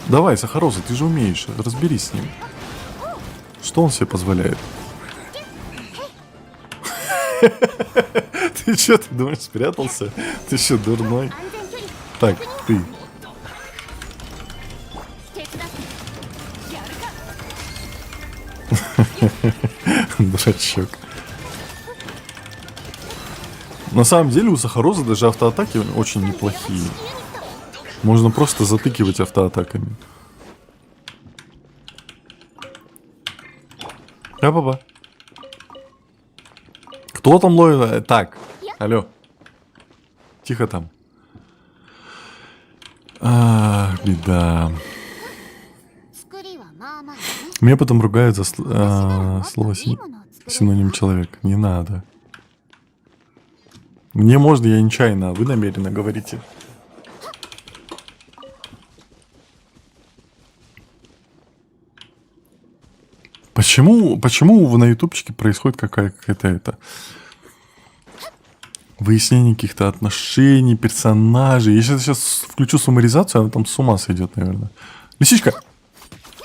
Давай, Сахароза, ты же умеешь, разберись с ним. Что он себе позволяет? Ты что, ты думаешь, спрятался? Ты что, дурной? Так, ты. Дурачок. На самом деле у Сахароза даже автоатаки очень неплохие. Можно просто затыкивать автоатаками. Ба-ба-ба. Кто там ловит? Так, алло. Тихо там. Беда. Меня потом ругают за слово синоним человек. Не надо. Мне можно, я нечаянно, а вы намеренно говорите. Почему на ютубчике происходит какая-то выяснение каких-то отношений, персонажей? Я сейчас включу суммаризацию, она там с ума сойдет, наверное. Лисичка!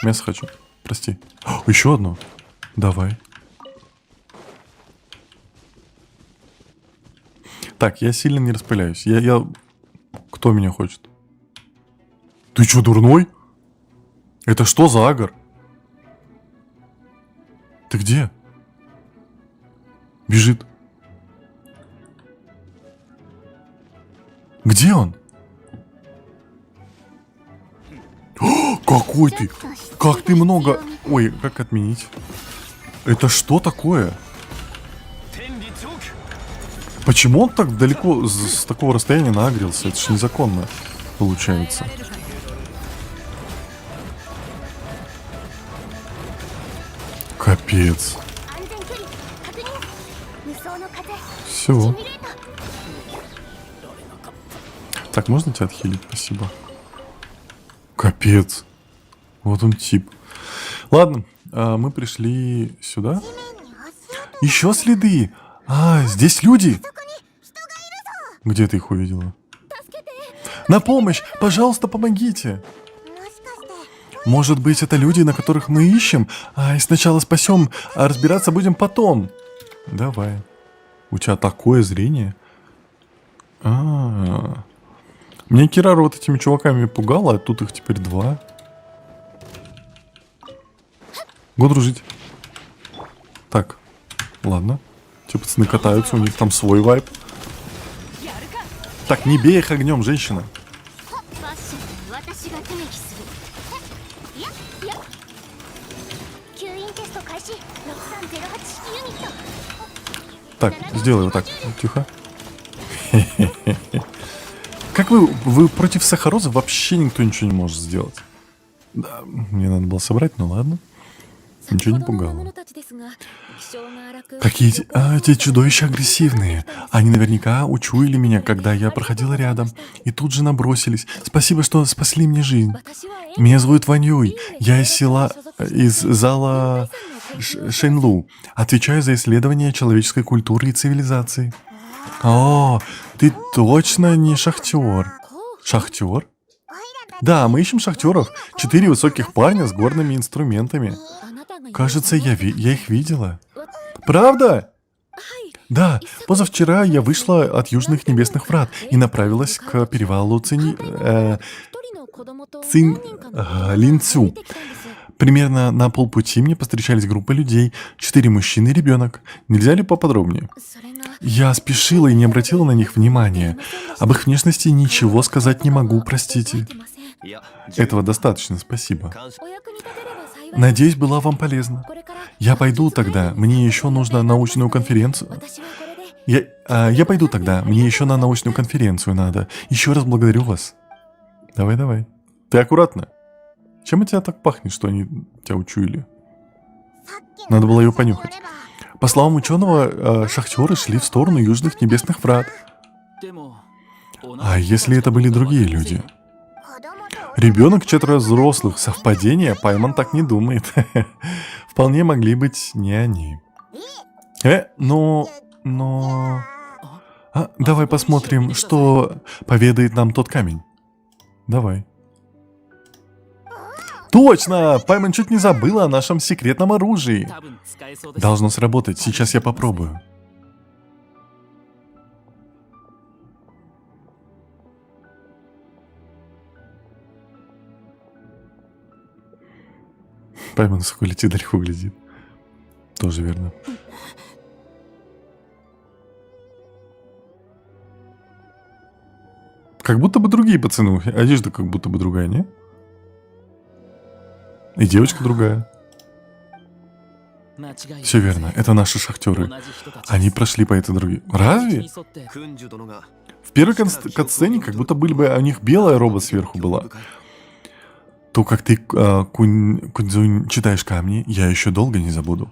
Мясо хочу. Прости. О, еще одно. Давай. Так, я сильно не распыляюсь. Кто меня хочет? Ты что, дурной? Это что за агр? Ты где? Бежит. Где он? О, какой ты? Как ты много... Ой, как отменить? Это что такое? Почему он так далеко с такого расстояния нагрелся? Это же незаконно получается. Капец. Все. Так, можно тебя отхилить? Спасибо. Капец. Вот он тип. Ладно, мы пришли сюда. Еще следы. Здесь люди. Где ты их увидела? На помощь! Пожалуйста, помогите! Может быть, это люди, на которых мы ищем? И сначала спасем, а разбираться будем потом. Давай. У тебя такое зрение? Меня Кирару вот этими чуваками пугала, а тут их теперь 2. Го дружить. Так, ладно. Те пацаны катаются, у них там свой вайб. Так, не бей их огнем, женщина. Так, сделай вот так. Тихо. Как вы против Сахароза вообще никто ничего не может сделать. Да, мне надо было собрать, ну ладно. Ничего не пугало. Какие эти чудовища агрессивные. Они наверняка учуяли меня, когда я проходила рядом. И тут же набросились. Спасибо, что спасли мне жизнь. Меня зовут Вань Юй. Я из зала Шэньлу. Отвечаю за исследование человеческой культуры и цивилизации. О, ты точно не шахтер. Шахтер? Да, мы ищем шахтеров. 4 высоких парня с горными инструментами. Кажется, я их видела. Правда? Да, позавчера я вышла от Южных Небесных Врат и направилась к перевалу Линцю. Примерно на полпути мне повстречались группа людей, 4 мужчины и ребенок. Нельзя ли поподробнее? Я спешила и не обратила на них внимания. Об их внешности ничего сказать не могу, простите. Этого достаточно, спасибо. Надеюсь, была вам полезна. Я пойду тогда, мне еще нужно научную конференцию. Я пойду тогда, мне еще на научную конференцию надо. Еще раз благодарю вас. Давай. Ты аккуратно. Чем от тебя так пахнет, что они тебя учуяли? Надо было ее понюхать. По словам ученого, шахтеры шли в сторону Южных Небесных Врат. А если это были другие люди? Ребенок, 4 взрослых. Совпадение? Пайман так не думает. Вполне могли быть не они. Но... давай посмотрим, что поведает нам тот камень. Давай. Точно! Пайман чуть не забыла о нашем секретном оружии. Должно сработать. Сейчас я попробую. Пайман высоко летит, далеко глядит. Тоже верно. Как будто бы другие пацаны. Одежда как будто бы другая, не? И девочка другая. Все верно, это наши шахтеры. Они прошли по этой дороге. Разве? В первой катсцене как будто были бы, у них белая роба сверху была. То, как ты, Куньцзунь, читаешь камни, я еще долго не забуду.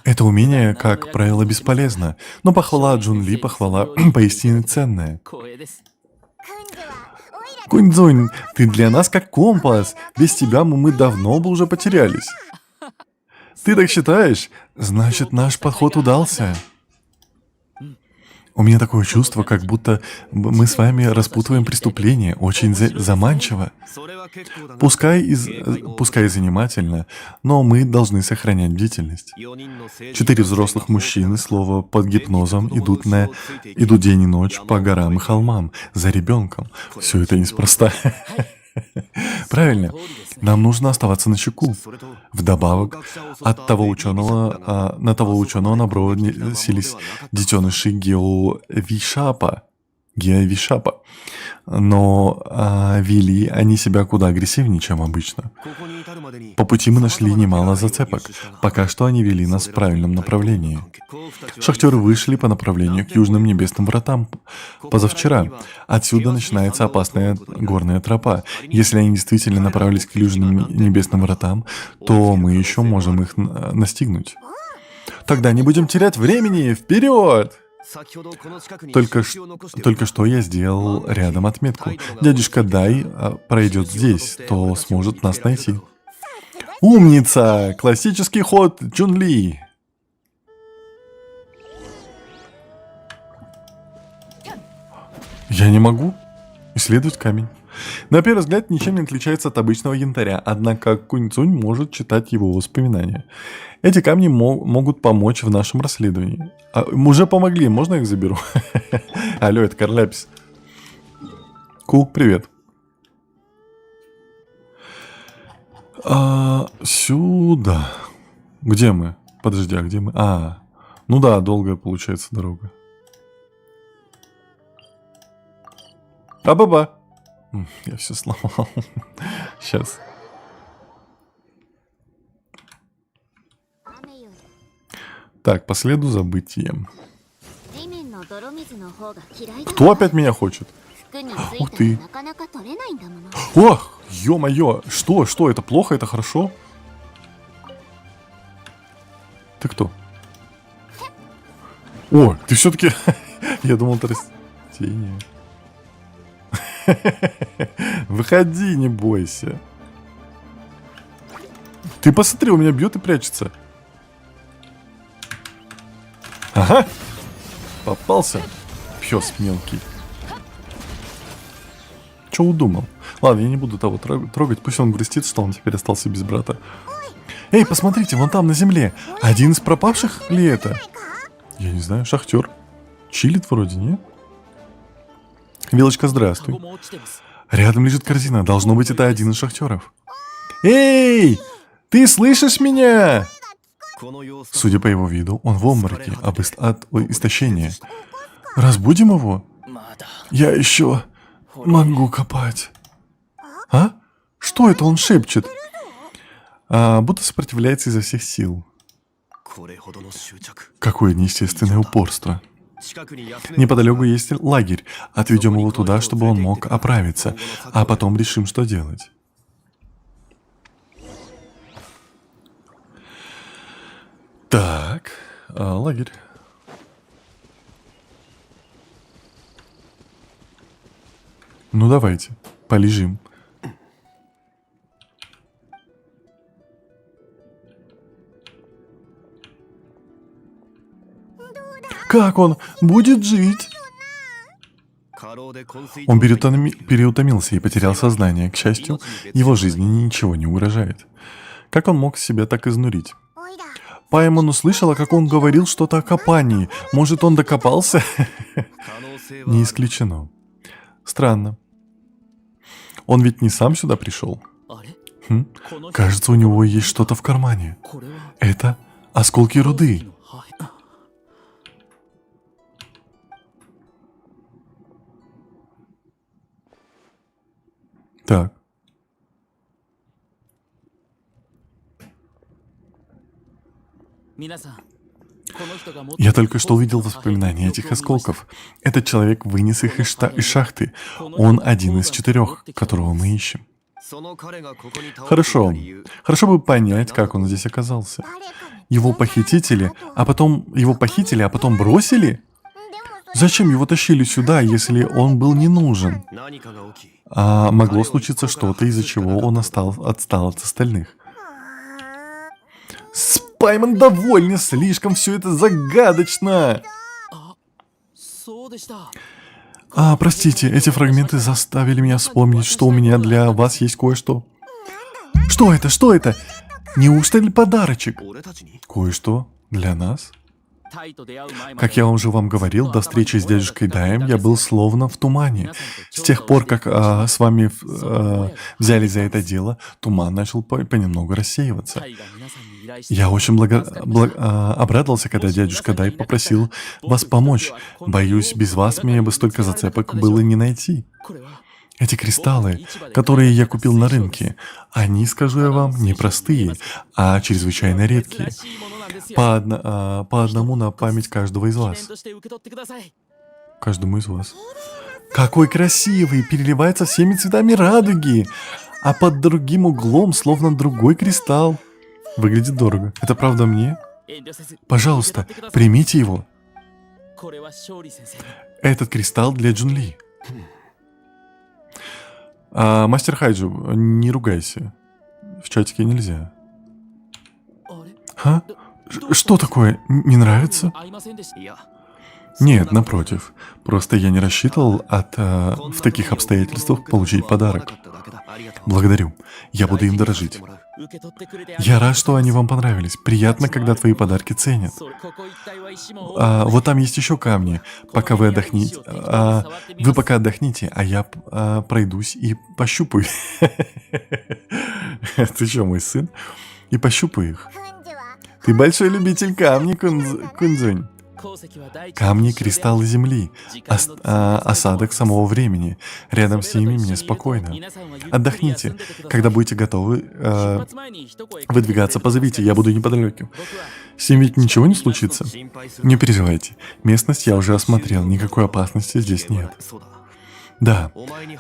Это умение, как правило, бесполезно, но похвала Джун-Ли, похвала поистине ценная. Куньцзунь, ты для нас как компас. Без тебя мы давно бы уже потерялись. Ты так считаешь? Значит, наш подход удался. У меня такое чувство, как будто мы с вами распутываем преступление. Очень заманчиво. Пускай и занимательно, но мы должны сохранять бдительность. 4 взрослых мужчины, слово под гипнозом, идут день и ночь по горам и холмам за ребенком. Все это неспроста. Правильно. Нам нужно оставаться начеку. Вдобавок, на того ученого набросились детеныши Геовишапа. Но вели они себя куда агрессивнее, чем обычно. По пути мы нашли немало зацепок. Пока что они вели нас в правильном направлении. Шахтеры вышли по направлению к Южным Небесным Вратам позавчера. Отсюда начинается опасная горная тропа. Если они действительно направились к Южным Небесным Вратам, то мы еще можем их настигнуть. Тогда не будем терять времени! Вперед! Только что я сделал рядом отметку. Дядюшка Дай пройдет здесь, то сможет нас найти. Умница! Классический ход Джун-Ли. Я не могу исследовать камень. На первый взгляд ничем не отличается от обычного янтаря, однако Куньцзунь может читать его воспоминания. Эти камни могут помочь в нашем расследовании. Уже помогли, можно я их заберу? Алло, это Карляпис. Привет. Сюда. Где мы? Подожди, а где мы? Ну да, долгая получается дорога. Баба. Я все сломал. Сейчас. Так, по следу за бытием. Кто опять меня хочет? Ух ты. Ох, ё-моё. Что? Это плохо, это хорошо? Ты кто? О, ты все-таки... Я думал, это растение. Выходи, не бойся. Ты посмотри, у меня бьет и прячется. Ага. Попался. Пёс мелкий. Чё удумал? Ладно, я не буду того трогать. Пусть он грустит, что он теперь остался без брата. Эй, посмотрите, вон там на земле. Один из пропавших ли это? Я не знаю, шахтер. Чилит вроде, нет? Вилочка, здравствуй. Рядом лежит корзина. Должно быть, это один из шахтеров. Эй! Ты слышишь меня? Судя по его виду, он в обмороке от истощения. Разбудим его? Я еще могу копать. А? Что это он шепчет? Будто сопротивляется изо всех сил. Какое неестественное упорство. Неподалеку есть лагерь. Отведем его туда, чтобы он мог оправиться. А потом решим, что делать. Так, лагерь. Ну давайте, полежим. Как он будет жить? Он переутомился и потерял сознание. К счастью, его жизни ничего не угрожает. Как он мог себя так изнурить? Паймон услышала, как он говорил что-то о копании. Может, он докопался? Не исключено. Странно. Он ведь не сам сюда пришел. Кажется, у него есть что-то в кармане. Это осколки руды. Так. Я только что увидел воспоминания этих осколков. Этот человек вынес их из шахты. Он один из 4, которого мы ищем. Хорошо. Хорошо бы понять, как он здесь оказался. Его похитили, а потом бросили? Зачем его тащили сюда, если он был не нужен? А могло случиться что-то, из-за чего он отстал от остальных. Паймон довольно, слишком все это загадочно. Простите, эти фрагменты заставили меня вспомнить, что у меня для вас есть кое-что. Что это? Что это? Неужто ли подарочек? Кое-что для нас? Как я уже вам говорил, до встречи с дядюшкой Даем я был словно в тумане. С тех пор, как с вами взялись за это дело, туман начал понемногу рассеиваться. Я очень обрадовался, когда дядюшка Дай попросил вас помочь. Боюсь, без вас мне бы столько зацепок было не найти. Эти кристаллы, которые я купил на рынке, они, скажу я вам, не простые, а чрезвычайно редкие. По одному на память каждого из вас. Каждому из вас. Какой красивый! Переливается всеми цветами радуги! А под другим углом словно другой кристалл. Выглядит дорого. Это правда мне? Пожалуйста, примите его. Этот кристалл для Джунли. Мастер Хайджу, не ругайся. В чатике нельзя. Что такое? Не нравится? Нет, напротив. Просто я не рассчитывал в таких обстоятельствах получить подарок. Благодарю. Я буду им дорожить. Я рад, что они вам понравились. Приятно, когда твои подарки ценят. Вот там есть еще камни. Пока вы отдохните. Вы пока отдохните, а я пройдусь и пощупаю. Ты что, мой сын? И пощупаю их. Ты большой любитель камней, Кунзунь. Камни — кристаллы земли, осадок самого времени. Рядом с ними мне спокойно. Отдохните. Когда будете готовы выдвигаться, позовите, я буду неподалеку. С ним ведь ничего не случится? Не переживайте. Местность я уже осмотрел, никакой опасности здесь нет. Да,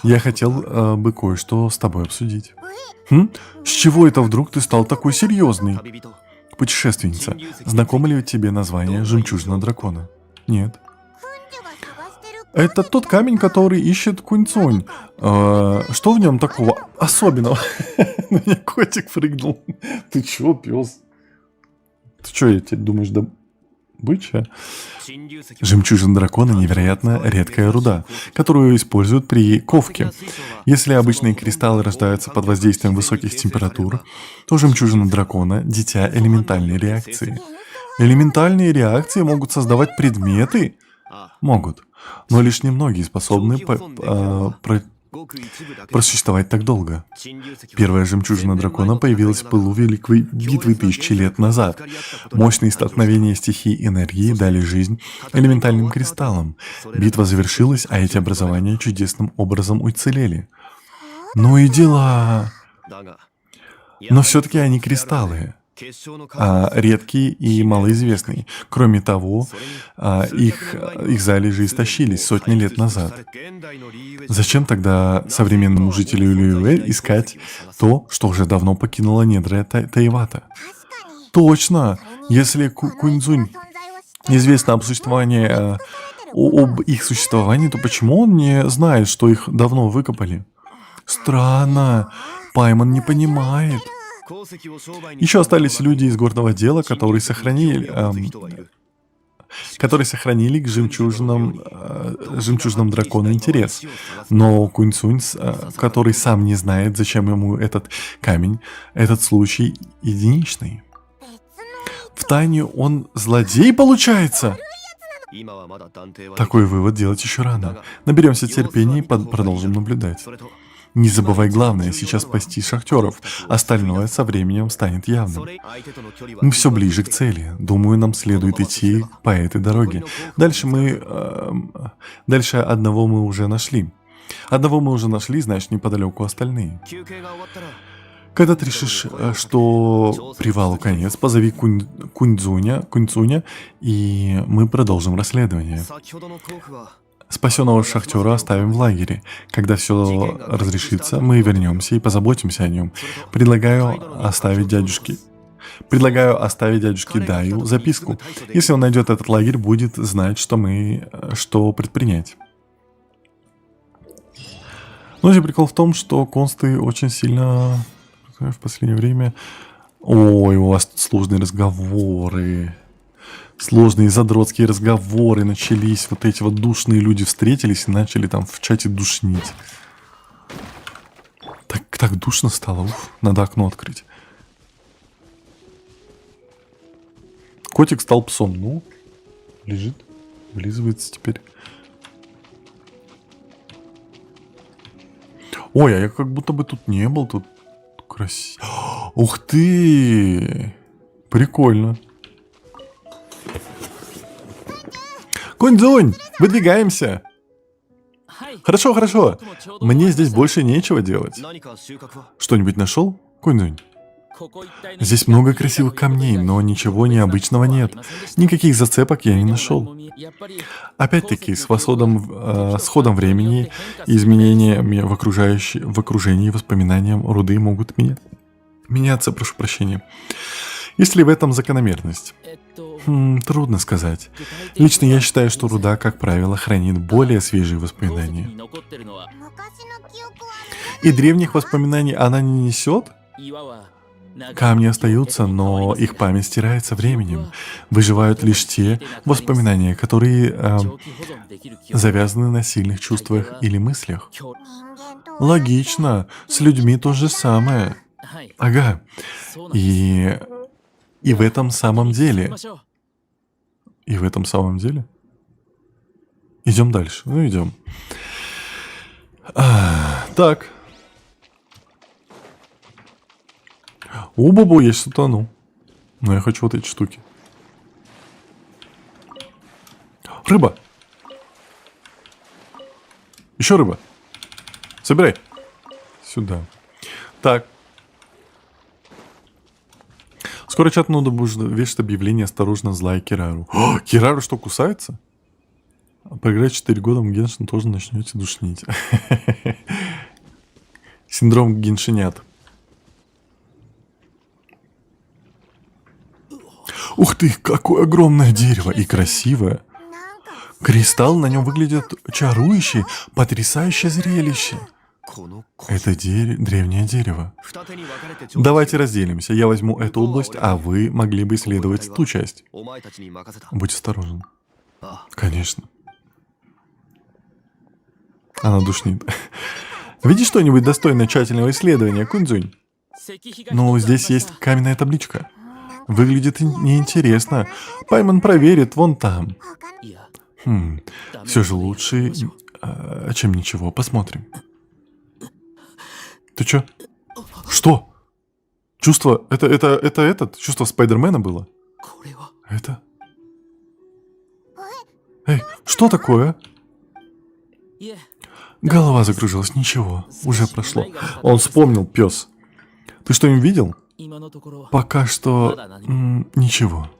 я хотел бы кое-что с тобой обсудить. С чего это вдруг ты стал такой серьезный? Путешественница, знакомо ли тебе название «Жемчужина дракона»? Нет. Это тот камень, который ищет Кунь-Цунь. Что в нем такого особенного? На меня котик прыгнул. Ты чё, пес? Ты чё, я тебе думаешь, добыча? Жемчужина дракона — невероятно редкая руда, которую используют при ковке. Если обычные кристаллы рождаются под воздействием высоких температур, то жемчужина дракона — дитя элементальной реакции. Элементальные реакции могут создавать предметы? Могут. Но лишь немногие способны просуществовать так долго. Первая жемчужина дракона появилась в пылу Великой битвы 1000 лет назад. Мощные столкновения стихий энергии дали жизнь элементальным кристаллам. Битва завершилась, а эти образования чудесным образом уцелели. Ну и дела. Но все-таки они кристаллы. Редкие и малоизвестные. Кроме того, их залежи истощились сотни лет назад. Зачем тогда современному жителю Лиюэ искать то, что уже давно покинуло недра Тайвата? Точно! Если Кунь-Цунь известно об их существовании, то почему он не знает, что их давно выкопали? Странно. Паймон не понимает. Еще остались люди из горного дела, которые сохранили которые сохранили к жемчужным дракону интерес. Но Кунь-Цунь, который сам не знает, зачем ему этот камень, этот случай единичный. В тайне он злодей, получается? Такой вывод делать еще рано. Наберемся терпения и продолжим наблюдать. Не забывай главное, сейчас спасти шахтеров. Остальное со временем станет явным. Мы все ближе к цели. Думаю, нам следует идти по этой дороге. Дальше одного мы уже нашли. Значит, неподалеку остальные. Когда ты решишь, что привалу конец, позови Кунь-Цуня, и мы продолжим расследование. Спасенного шахтера оставим в лагере. Когда все разрешится, мы вернемся и позаботимся о нем. Предлагаю оставить дядюшке Даю записку. Если он найдет этот лагерь, будет знать, что предпринять. Но прикол в том, что консты очень сильно в последнее время... Ой, у вас тут сложные разговоры. Сложные задротские разговоры начались. Вот эти вот душные люди встретились и начали там в чате душнить. Так душно стало. Уф, надо окно открыть. Котик стал псом. Ну, лежит, вылизывается теперь. Ой, а я как будто бы тут не был. Тут красиво. Ух ты! Прикольно. Кунь-Цунь, выдвигаемся. Хорошо. Мне здесь больше нечего делать. Что-нибудь нашел, Кунь-Цунь? Здесь много красивых камней, но ничего необычного нет. Никаких зацепок я не нашел. Опять-таки, с ходом времени и изменениями в окружении воспоминаниям руды могут меняться, прошу прощения. Есть ли в этом закономерность? Трудно сказать. Лично я считаю, что руда, как правило, хранит более свежие воспоминания. И древних воспоминаний она не несет? Камни остаются, но их память стирается временем. Выживают лишь те воспоминания, которые завязаны на сильных чувствах или мыслях. Логично. С людьми то же самое. Ага. И в этом самом деле. Идем дальше. Ну, идем. Так. У-бу-бу, я сейчас утону. Но я хочу вот эти штуки. Рыба. Еще рыба. Собирай. Сюда. Так. Скоро чат нода будет вешать объявление «Осторожно, злая Кирару». О, Кирару что, кусается? Поиграть 4 года в Геншин тоже начнете душнить. Синдром геншинят. Ух ты, какое огромное дерево и красивое. Кристалл на нем выглядит чарующе, потрясающее зрелище. Это древнее дерево. Давайте разделимся. Я возьму эту область, а вы могли бы исследовать ту часть. Будь осторожен. Конечно. Она душнит. Видишь что-нибудь достойное тщательного исследования, Кунь-Цунь? Ну, здесь есть каменная табличка. Выглядит неинтересно. Пайман проверит вон там. Все же лучше, чем ничего. Посмотрим. Ты чё? Что? Чувство... Это чувство Спайдермена было? Это? Эй, что такое? Голова закружилась. Ничего, уже прошло. Он вспомнил, пес. Ты что-нибудь видел? Пока что... ничего.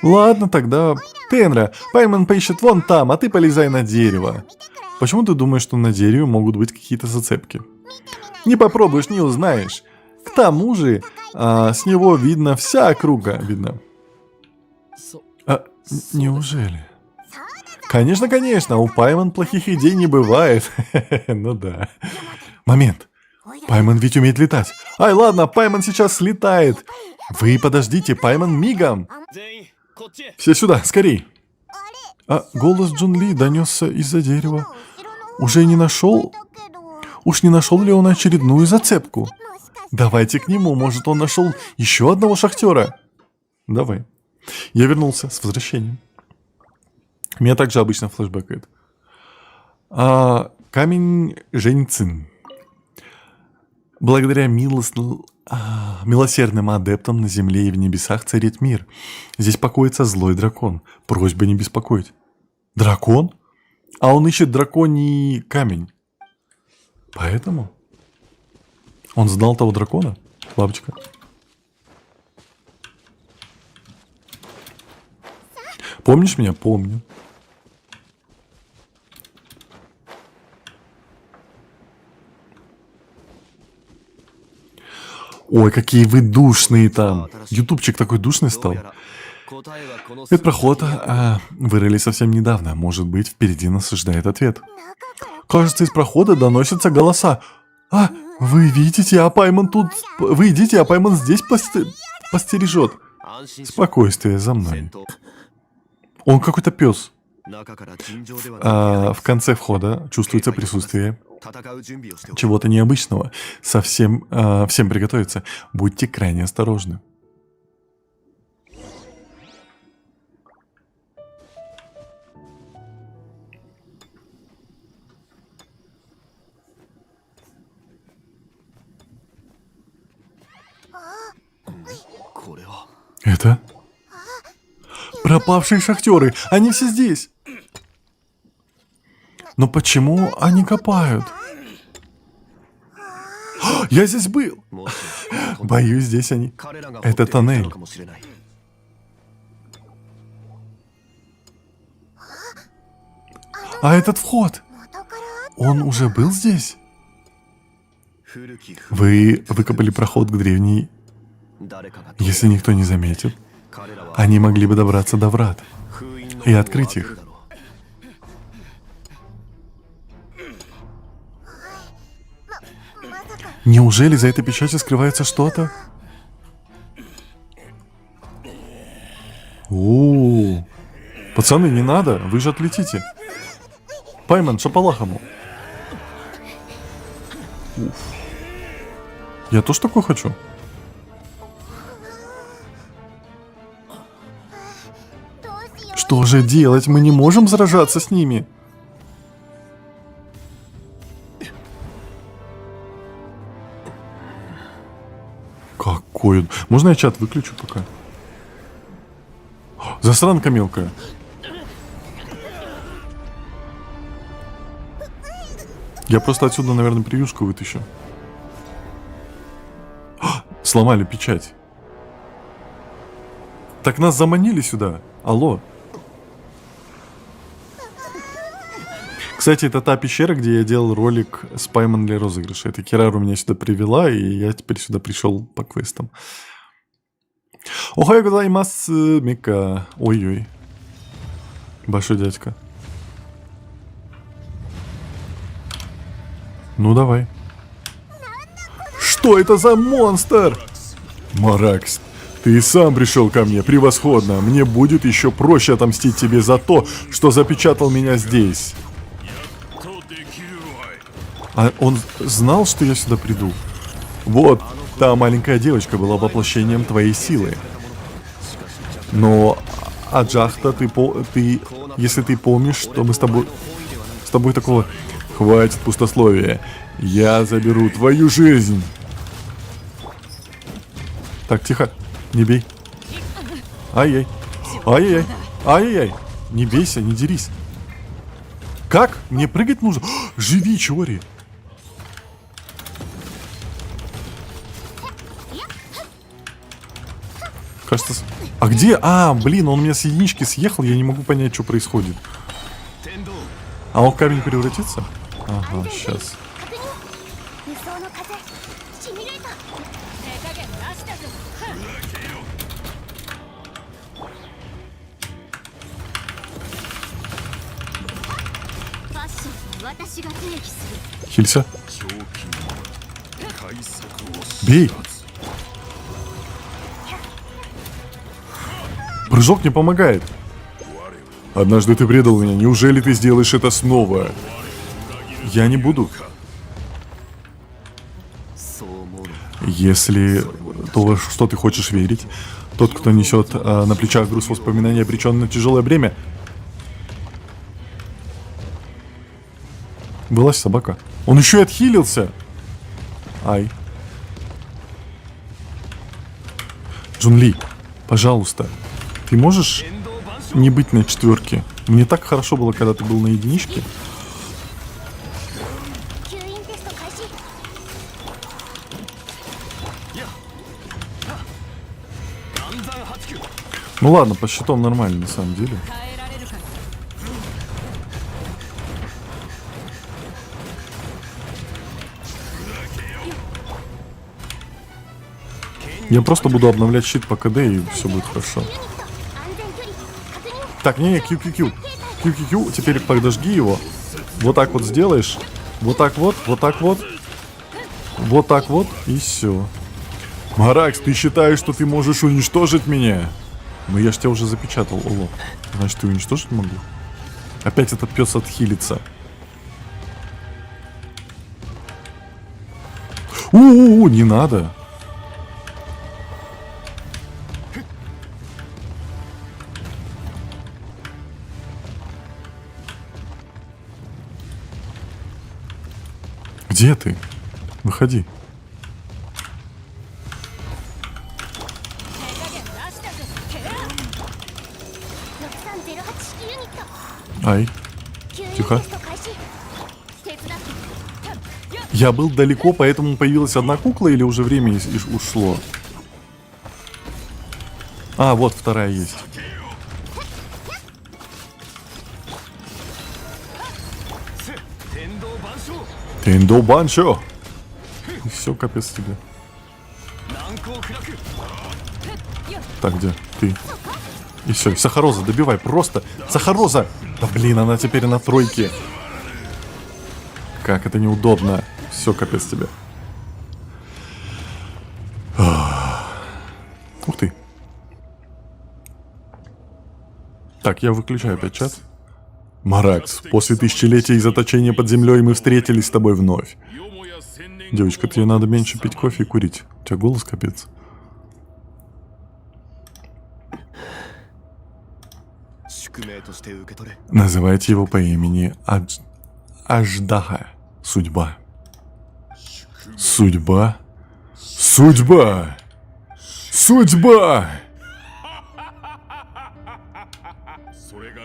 Ладно, тогда... Тенра, Пайман поищет вон там, а ты полезай на дерево. Почему ты думаешь, что на дереве могут быть какие-то зацепки? Не попробуешь, не узнаешь. К тому же, с него видно вся округа. Видно. Неужели? Конечно, у Пайман плохих идей не бывает. Ну да. Момент. Пайман ведь умеет летать. Ай, ладно, Пайман сейчас слетает. Вы подождите, Пайман мигом. Все сюда, скорей. А голос Джун Ли донесся из-за дерева. Уже не нашел? Уж не нашел ли он очередную зацепку? Давайте к нему, может, он нашел еще одного шахтера. Давай. Я вернулся с возвращением. Меня также обычно флешбэкает. Камень Женьцин. Благодаря милосердным адептам на земле и в небесах царит мир. Здесь покоится злой дракон. Просьба не беспокоить. Дракон? А он ищет драконий камень. Поэтому? Он знал того дракона? Бабочка. Помнишь меня? Помню. Ой, какие вы душные там. Ютубчик такой душный стал. Этот проход вырыли совсем недавно. Может быть, впереди нас ждает ответ. Кажется, из прохода доносятся голоса. Вы видите, а Паймон тут... Вы идите, а Паймон здесь постережет. Спокойствие за мной. Он какой-то пес. В конце входа чувствуется присутствие чего-то необычного. Всем приготовиться. Будьте крайне осторожны. Это? Пропавшие шахтеры. Они все здесь. Но почему они копают? Я здесь был. Боюсь, здесь они. Это тоннель. А этот вход? Он уже был здесь? Вы выкопали проход к древней... Если никто не заметит, они могли бы добраться до врат и открыть их. Неужели за этой печатью скрывается что-то? О, пацаны, не надо, вы же отлетите. Паймон, шапалахому. Я тоже такой хочу. Что же делать? Мы не можем сражаться с ними. Какой он... Можно я чат выключу пока? Засранка мелкая. Я просто отсюда, наверное, превьюшку вытащу. Сломали печать. Так нас заманили сюда. Алло. Кстати, это та пещера, где я делал ролик с Паймон для розыгрыша. Это Кирару меня сюда привела, и я теперь сюда пришел по квестам. Охайо гозаймасу, Мика. Ой-ой. Большой дядька. Ну, давай. Что это за монстр? Маракс, ты сам пришел ко мне, превосходно. Мне будет еще проще отомстить тебе за то, что запечатал меня здесь. А он знал, что я сюда приду? Вот, та маленькая девочка была воплощением твоей силы. Но, Аджахта, если ты помнишь, что мы с тобой такого... Хватит пустословия. Я заберу твою жизнь. Так, тихо. Не бей. Ай-яй. Ай-яй. Ай-яй. Не бейся, не дерись. Как? Мне прыгать нужно? Живи, Чори. Кажется... А где? А, блин, он у меня с единички съехал, я не могу понять, что происходит. А он в камень превратится? Ага, сейчас. Хилься. Бей. Прыжок не помогает. Однажды ты предал меня. Неужели ты сделаешь это снова? Я не буду. Если то, во что ты хочешь верить, тот, кто несет на плечах груз воспоминаний, обречен на тяжелое бремя. Вылазь, собака. Он еще и отхилился. Ай. Джун-Ли, пожалуйста, ты можешь не быть на четверке? Мне так хорошо было, когда ты был на единичке. Ну ладно, по счетам нормально, на самом деле. Я просто буду обновлять щит по КД, и все будет хорошо. Так, не, Q. Q. Теперь подожги его. Вот так вот сделаешь. Вот так вот, вот так вот. Вот так вот, и все. Маракс, ты считаешь, что ты можешь уничтожить меня? Ну я ж тебя уже запечатал, Оло. Значит, ты уничтожить могу? Опять этот пес отхилится. Не надо. Где ты? Выходи. Ай. Тихо. Я был далеко, поэтому появилась одна кукла или уже время ушло? А, вот вторая есть. Тендо Баншо. И все, капец тебе. Так, где? Ты. И все, Сахароза, добивай, просто. Сахароза! Да блин, она теперь на тройке. Как это неудобно. Все, капец тебе. Ух ты. Так, я выключаю опять чат. Маракс, после тысячелетия заточения под землей мы встретились с тобой вновь. Девочка, тебе надо меньше пить кофе и курить. У тебя голос капец. Называйте его по имени Аждаха. Судьба. Судьба? Судьба! Судьба!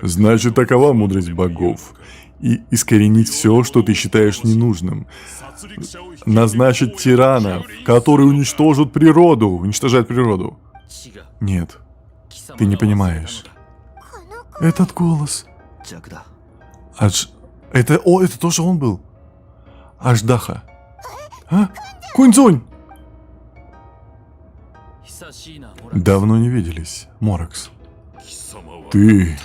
Значит, такова мудрость богов. И искоренить все, что ты считаешь ненужным. Назначить тиранов, которые уничтожат природу. Уничтожают природу. Нет, ты не понимаешь. Этот голос. Это тоже он был. Аждаха. А? Кунь-дзунь! Давно не виделись, Моракс. Ты...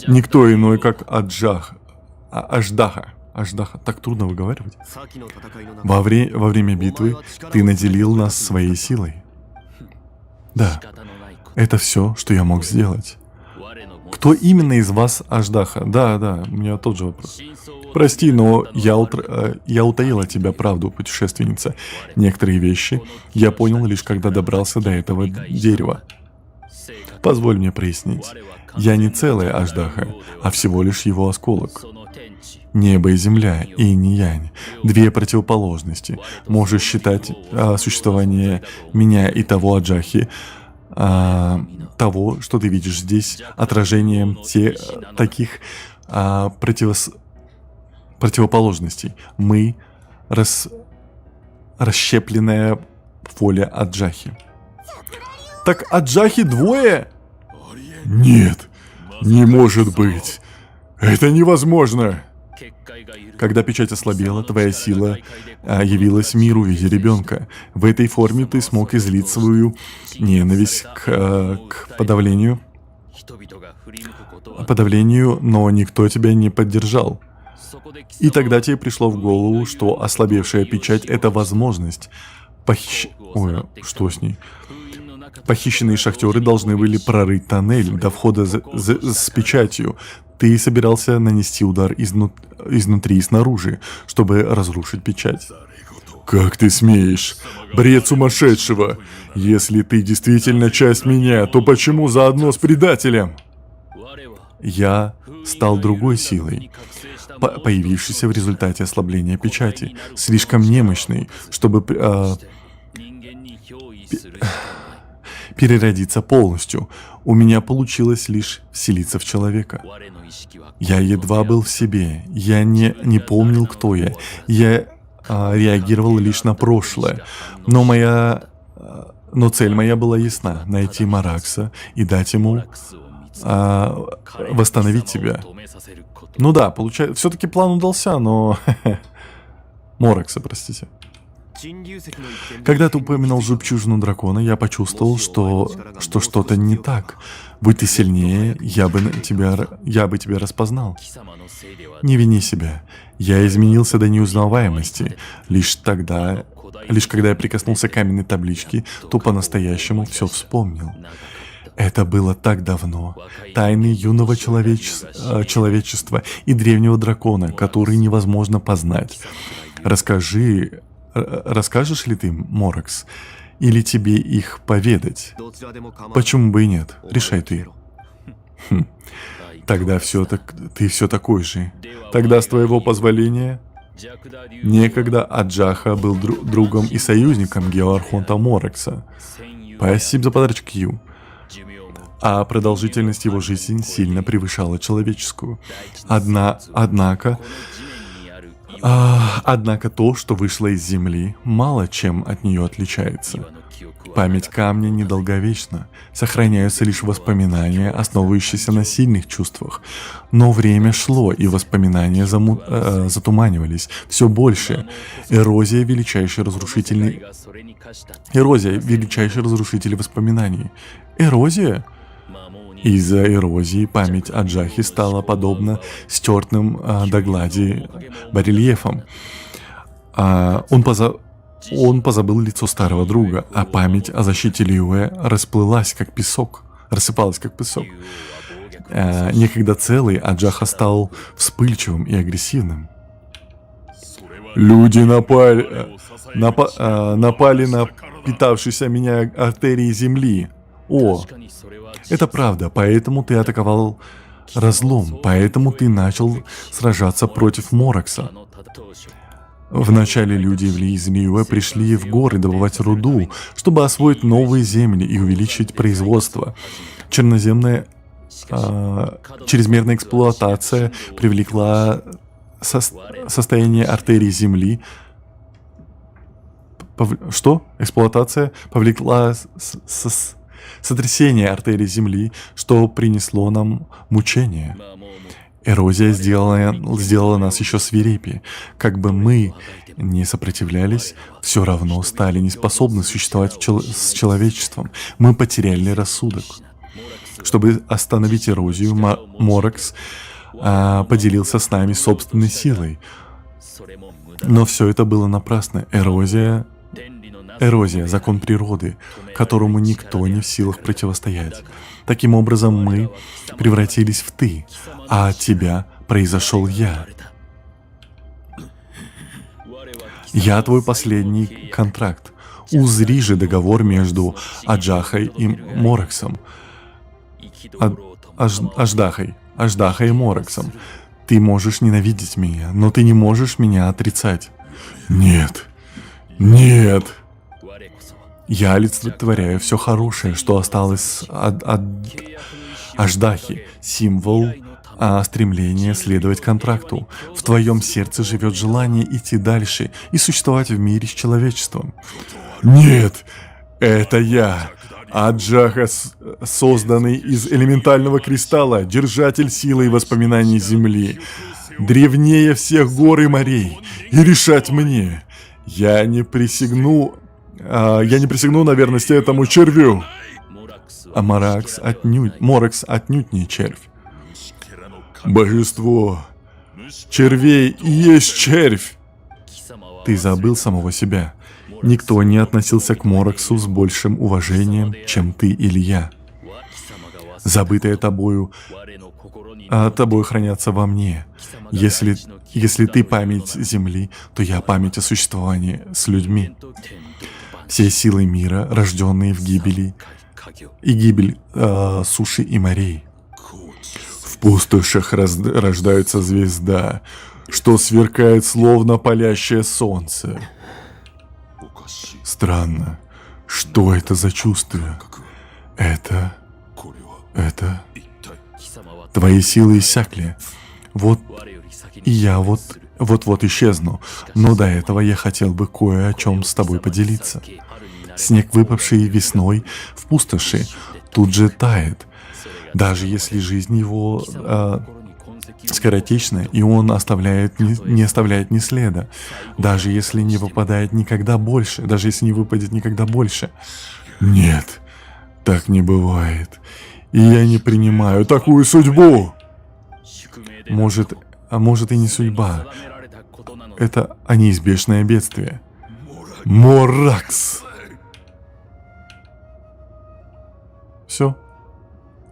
Никто иной, как Аждаха. Аждаха. Так трудно выговаривать. Во время битвы ты наделил нас своей силой. Да, это все, что я мог сделать. Кто именно из вас Аждаха? Да, у меня тот же вопрос. Прости, но я утаил от тебя правду, путешественница. Некоторые вещи я понял лишь когда добрался до этого дерева. Позволь мне прояснить. Я не целая Аждаха, а всего лишь его осколок. Небо и земля, инь и янь. Две противоположности. Можешь считать существование меня и того Аджахи, того, что ты видишь здесь, отражением таких противоположностей. Мы расщепленная воля Аджахи. Так Аджахи двое? Нет, не может быть. Это невозможно. Когда печать ослабела, твоя сила явилась миру в виде ребенка. В этой форме ты смог излить свою ненависть к подавлению, но никто тебя не поддержал. И тогда тебе пришло в голову, что ослабевшая печать — это возможность Ой, что с ней? Похищенные шахтеры должны были прорыть тоннель до входа с печатью. Ты собирался нанести удар изнутри и снаружи, чтобы разрушить печать. Как ты смеешь? Бред сумасшедшего! Если ты действительно часть меня, то почему заодно с предателем? Я стал другой силой, появившейся в результате ослабления печати, слишком немощной, чтобы переродиться полностью. У меня получилось лишь вселиться в человека. Я едва был в себе, я не помнил, кто я. Я реагировал лишь на прошлое. Но цель моя была ясна — найти Маракса и дать ему восстановить себя. Ну да, получается, все-таки план удался, но... Моракса, простите. Когда ты упоминал жемчужину дракона, я почувствовал, что что-то не так. Будь ты сильнее, я бы тебя распознал. Не вини себя. Я изменился до неузнаваемости. Лишь когда я прикоснулся к каменной табличке, то по-настоящему все вспомнил. Это было так давно. Тайны юного человечества и древнего дракона, которые невозможно познать. Расскажешь ли ты, Моракс? Или тебе их поведать? Почему бы и нет? Решай ты. Тогда ты все такой же. Тогда, с твоего позволения... Некогда Аджаха был другом и союзником Геоархонта Моракса. Спасибо за подарочек, Ю. А продолжительность его жизни сильно превышала человеческую. Однако то, что вышло из земли, мало чем от нее отличается. Память камня недолговечна, сохраняются лишь воспоминания, основывающиеся на сильных чувствах. Но время шло, и воспоминания затуманивались все больше. Эрозия — величайший разрушитель воспоминаний. Эрозия? Из-за эрозии память о Джахе стала подобна стертым до глади барельефам. Он позабыл лицо старого друга, а память о защите Лиуэ рассыпалась как песок. Некогда целый, Аджаха стал вспыльчивым и агрессивным. Люди напали на питавшиеся меня артерии земли. О, это правда, поэтому ты атаковал разлом, поэтому ты начал сражаться против Моракса. Вначале люди из Лиуэ пришли в горы добывать руду, чтобы освоить новые земли и увеличить производство. Чрезмерная эксплуатация привлекла состояние артерий земли. Эксплуатация повлекла сотрясение артерий земли, что принесло нам мучения. Эрозия сделала нас еще свирепее. Как бы мы ни сопротивлялись, все равно стали неспособны существовать с человечеством. Мы потеряли рассудок. Чтобы остановить эрозию, Моракс поделился с нами собственной силой. Но все это было напрасно. Эрозия — закон природы, которому никто не в силах противостоять. Таким образом, мы превратились в ты, а от тебя произошел я. Я твой последний контракт. Узри же договор между Аджахой и Мораксом. Аждахой и Мораксом. Ты можешь ненавидеть меня, но ты не можешь меня отрицать. Нет. Я олицетворяю все хорошее, что осталось от Аждахи, символ стремления следовать контракту. В твоем сердце живет желание идти дальше и существовать в мире с человечеством. Нет, это я, Аджаха, созданный из элементального кристалла, держатель силы и воспоминаний Земли, древнее всех гор и морей, и решать мне. Я не присягну на верность этому червю. А Моракс отнюдь не червь. Божество. Червей и есть червь. Ты забыл самого себя. Никто не относился к Мораксу с большим уважением, чем ты или я. Забытое тобою хранятся во мне. Если ты память Земли, то я память о существовании с людьми. Все силы мира, рожденные в гибели, и гибель суши и морей. В пустошах рождается звезда, что сверкает словно палящее солнце. Странно. Что это за чувство? Это... Твои силы иссякли. Вот и я вот-вот исчезну. Но до этого я хотел бы кое о чем с тобой поделиться. Снег, выпавший весной в пустоши, тут же тает. Даже если жизнь его скоротечна, и он не оставляет ни следа. Даже если не выпадает никогда больше. Даже если не выпадет никогда больше. Нет, так не бывает. И я не принимаю такую судьбу. Может и не судьба. Это неизбежное бедствие. Моракс! Все.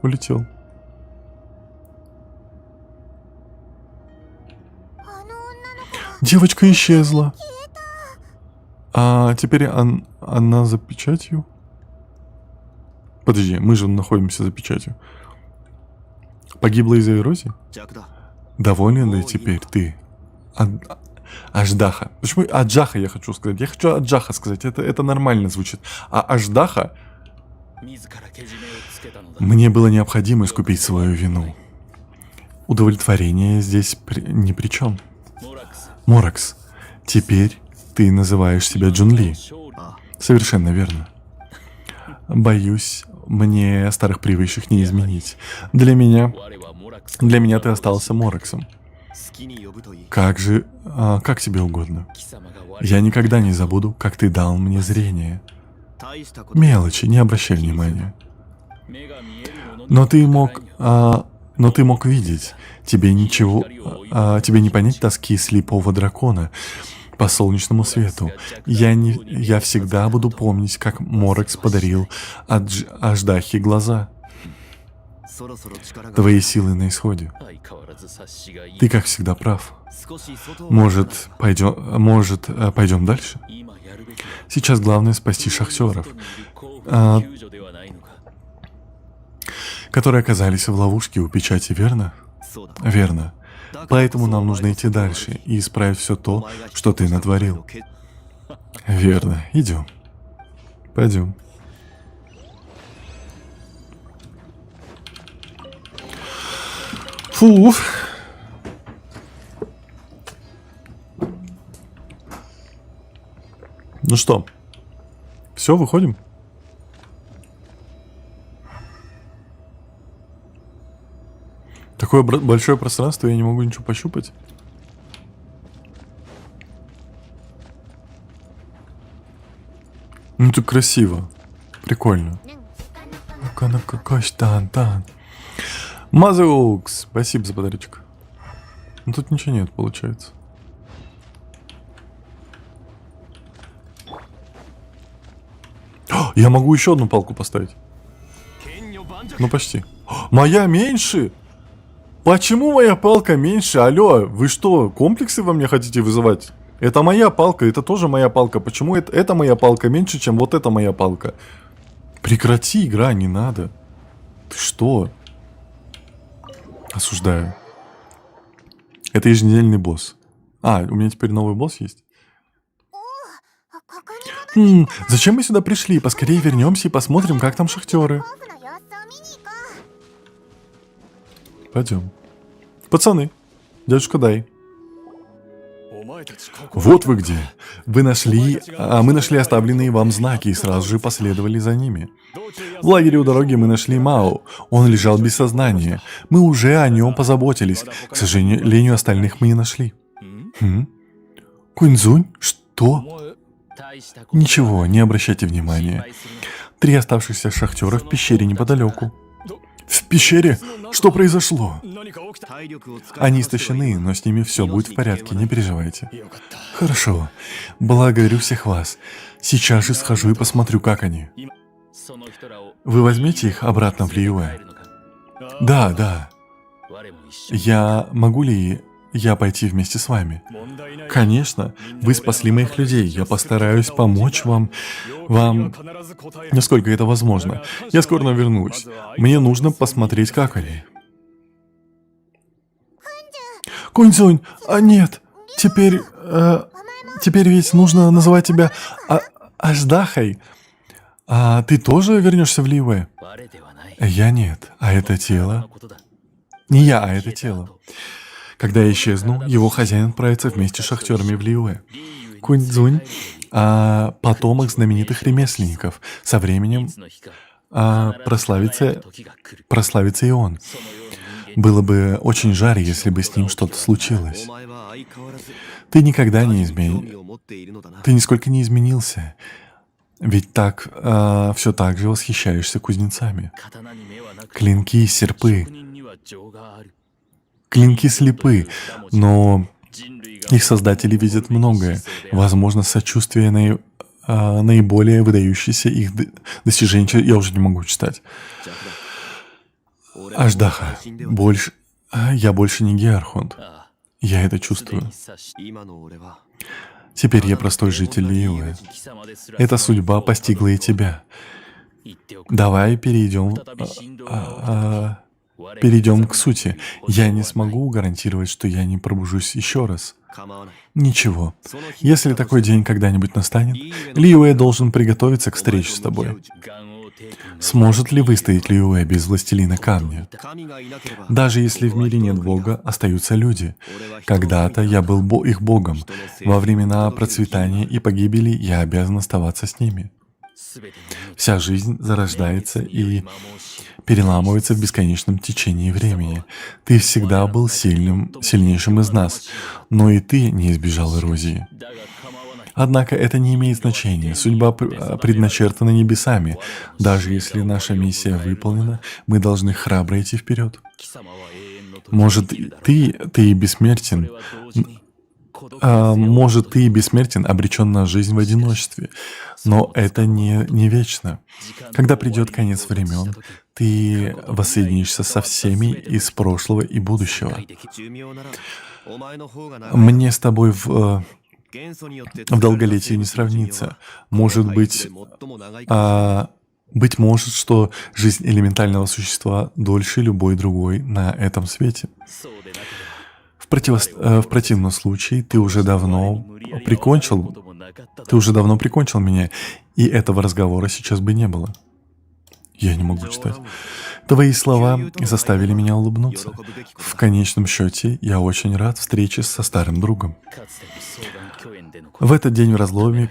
Улетел. Девочка исчезла. А теперь она за печатью? Подожди, мы же находимся за печатью. Погибла из-за эрозии? Доволен ли теперь ты? Аждаха. Почему Аджаха я хочу сказать? Я хочу Аджаха сказать. Это нормально звучит. А Аждаха... Мне было необходимо искупить свою вину. Удовлетворение здесь ни при чем. Моракс, теперь ты называешь себя Джунли. Совершенно верно. Боюсь, мне старых привычек не изменить. Для меня ты остался Мораксом. Как тебе угодно. Я никогда не забуду, как ты дал мне зрение. Мелочи, не обращай внимания. Но ты мог видеть. Тебе не понять тоски слепого дракона по солнечному свету. Я всегда буду помнить, как Моракс подарил Аждахе глаза. Твои силы на исходе. Ты, как всегда, прав. Может, пойдем дальше? Сейчас главное спасти шахтеров, которые оказались в ловушке у печати, верно? Верно. Поэтому нам нужно идти дальше и исправить все то, что ты натворил. Верно. Идем. Пойдем. Фу. Ну что, все, выходим? Такое большое пространство, я не могу ничего пощупать. Ну, это красиво. Прикольно. Ну-ка, каш-тан-тан. Мазукс, спасибо за подарочек. Ну, тут ничего нет, получается. О, я могу еще одну палку поставить. Ну, почти. О, моя меньше? Почему моя палка меньше? Алло, вы что, комплексы во мне хотите вызывать? Это моя палка, это тоже моя палка. Почему это моя палка меньше, чем вот эта моя палка? Прекрати, игра, не надо. Ты что? Осуждаю. Это еженедельный босс. А, у меня теперь новый босс есть? Зачем мы сюда пришли? Поскорее вернемся и посмотрим, как там шахтеры. Пойдем. Пацаны, дядюшка Дай. Вот вы где. Мы нашли оставленные вам знаки и сразу же последовали за ними. В лагере у дороги мы нашли Мао. Он лежал без сознания. Мы уже о нем позаботились. К сожалению, остальных мы не нашли. Куньцзунь? Что? Ничего, не обращайте внимания. 3 оставшихся шахтера в пещере неподалеку. В пещере? Что произошло? Они истощены, но с ними все будет в порядке, не переживайте. Хорошо. Благодарю всех вас. Сейчас же схожу и посмотрю, как они. Вы возьмете их обратно в Лиюэ? Да, да. Могу ли я пойти вместе с вами? Конечно. Вы спасли моих людей. Я постараюсь помочь вам, насколько это возможно. Я скоро вернусь. Мне нужно посмотреть, как они. Кунь-Дзунь, нет. Теперь ведь нужно называть тебя Аждахой. А ты тоже вернешься в Лиюэ? Я нет. А это тело? Не я, а это тело. Когда я исчезну, его хозяин отправится вместе с шахтерами в Лиюэ. Кунь-Дзунь — потомок знаменитых ремесленников. Со временем прославится и он. Было бы очень жаль, если бы с ним что-то случилось. Ты никогда не Ты нисколько не изменился. Ведь все так же восхищаешься кузнецами. Клинки, серпы. Клинки слепы, но их создатели видят многое. Возможно, сочувствие наиболее выдающиеся их достижения. Я уже не могу читать. Аждаха, я больше не Геархонт. Я это чувствую. Теперь я простой житель Лиюэ. Эта судьба постигла и тебя. Давай перейдем к сути. Я не смогу гарантировать, что я не пробужусь еще раз. Ничего. Если такой день когда-нибудь настанет, Лиюэ должен приготовиться к встрече с тобой. Сможет ли выстоять Лиюэ без властелина камня? Даже если в мире нет Бога, остаются люди. Когда-то я был их Богом. Во времена процветания и погибели я обязан оставаться с ними. Вся жизнь зарождается и переламывается в бесконечном течении времени. Ты всегда был сильнейшим из нас, но и ты не избежал эрозии. Однако это не имеет значения. Судьба предначертана небесами. Даже если наша миссия выполнена, мы должны храбро идти вперед. Может, ты и бессмертен. Может, ты и бессмертен, обречен на жизнь в одиночестве. Но это не вечно. Когда придет конец времен, ты воссоединишься со всеми из прошлого и будущего. Мне с тобой в долголетии не сравнится. Может быть, быть может, что жизнь элементального существа дольше любой другой на этом свете. В противном случае ты уже давно прикончил меня, и этого разговора сейчас бы не было. Я не могу читать. Твои слова заставили меня улыбнуться. В конечном счете, я очень рад встрече со старым другом. В этот день в разломе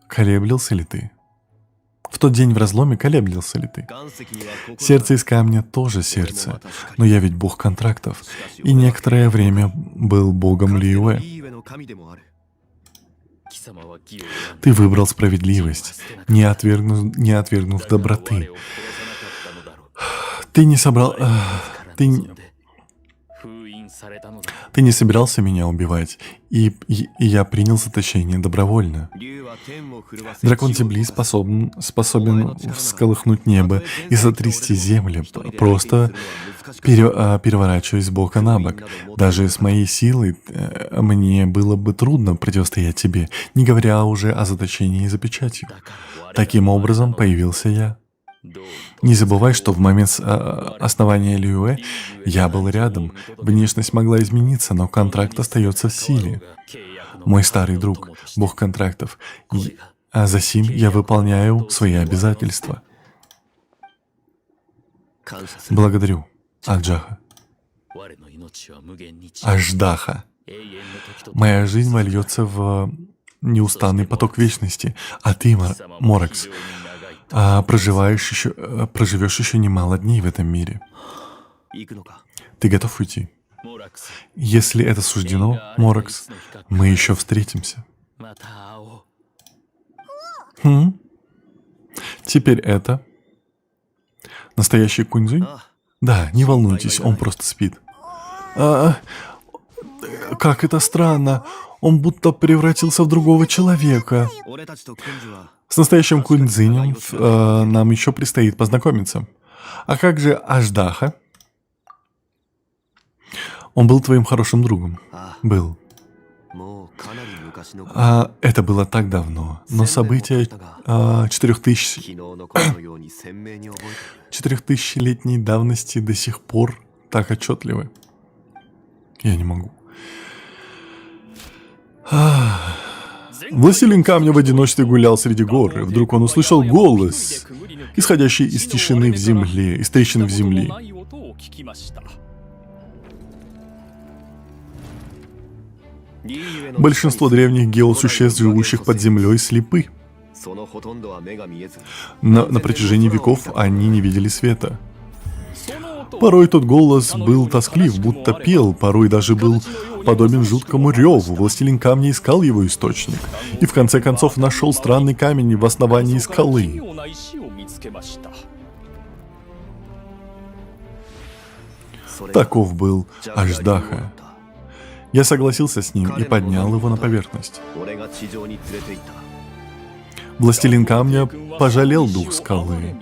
колеблился ли ты? В тот день в разломе колеблился ли ты? Сердце из камня тоже сердце, но я ведь бог контрактов, и некоторое время был богом Лиюэ. Ты выбрал справедливость, не отвергнув доброты. Ты не собирался меня убивать, и я принял заточение добровольно. Дракон Земли способен всколыхнуть небо и сотрясти землю, просто переворачиваясь с бока на бок. Даже с моей силой мне было бы трудно противостоять тебе, не говоря уже о заточении за печатью. Таким образом появился я. Не забывай, что в момент основания Лиюэ я был рядом. Внешность могла измениться, но контракт остается в силе. Мой старый друг, бог контрактов, а засим я выполняю свои обязательства. Благодарю, Аджаха. Аждаха. Моя жизнь вольется в неустанный поток вечности, а ты, Моракс, проживешь еще немало дней в этом мире. Ты готов уйти? Если это суждено, Моракс, мы еще встретимся. Теперь это Настоящий Куньцзунь? Да, не волнуйтесь, он просто спит. А, как это странно. Он будто превратился в другого человека. С настоящим Куньцзинем нам еще предстоит познакомиться. А как же Аждаха? Он был твоим хорошим другом. Был. Это было так давно, но события 4000-летней давности до сих пор так отчетливы. Я не могу. Властелин камня в одиночестве гулял среди гор, и вдруг он услышал голос, исходящий из тишины в земле, из трещины в земле. Большинство древних геосуществ, живущих под землей, слепы. На протяжении веков они не видели света. Порой тот голос был тосклив, будто пел, порой даже был подобен жуткому реву. Властелин камня искал его источник, и в конце концов нашел странный камень в основании скалы. Таков был Аждаха. Я согласился с ним и поднял его на поверхность. Властелин камня пожалел дух скалы.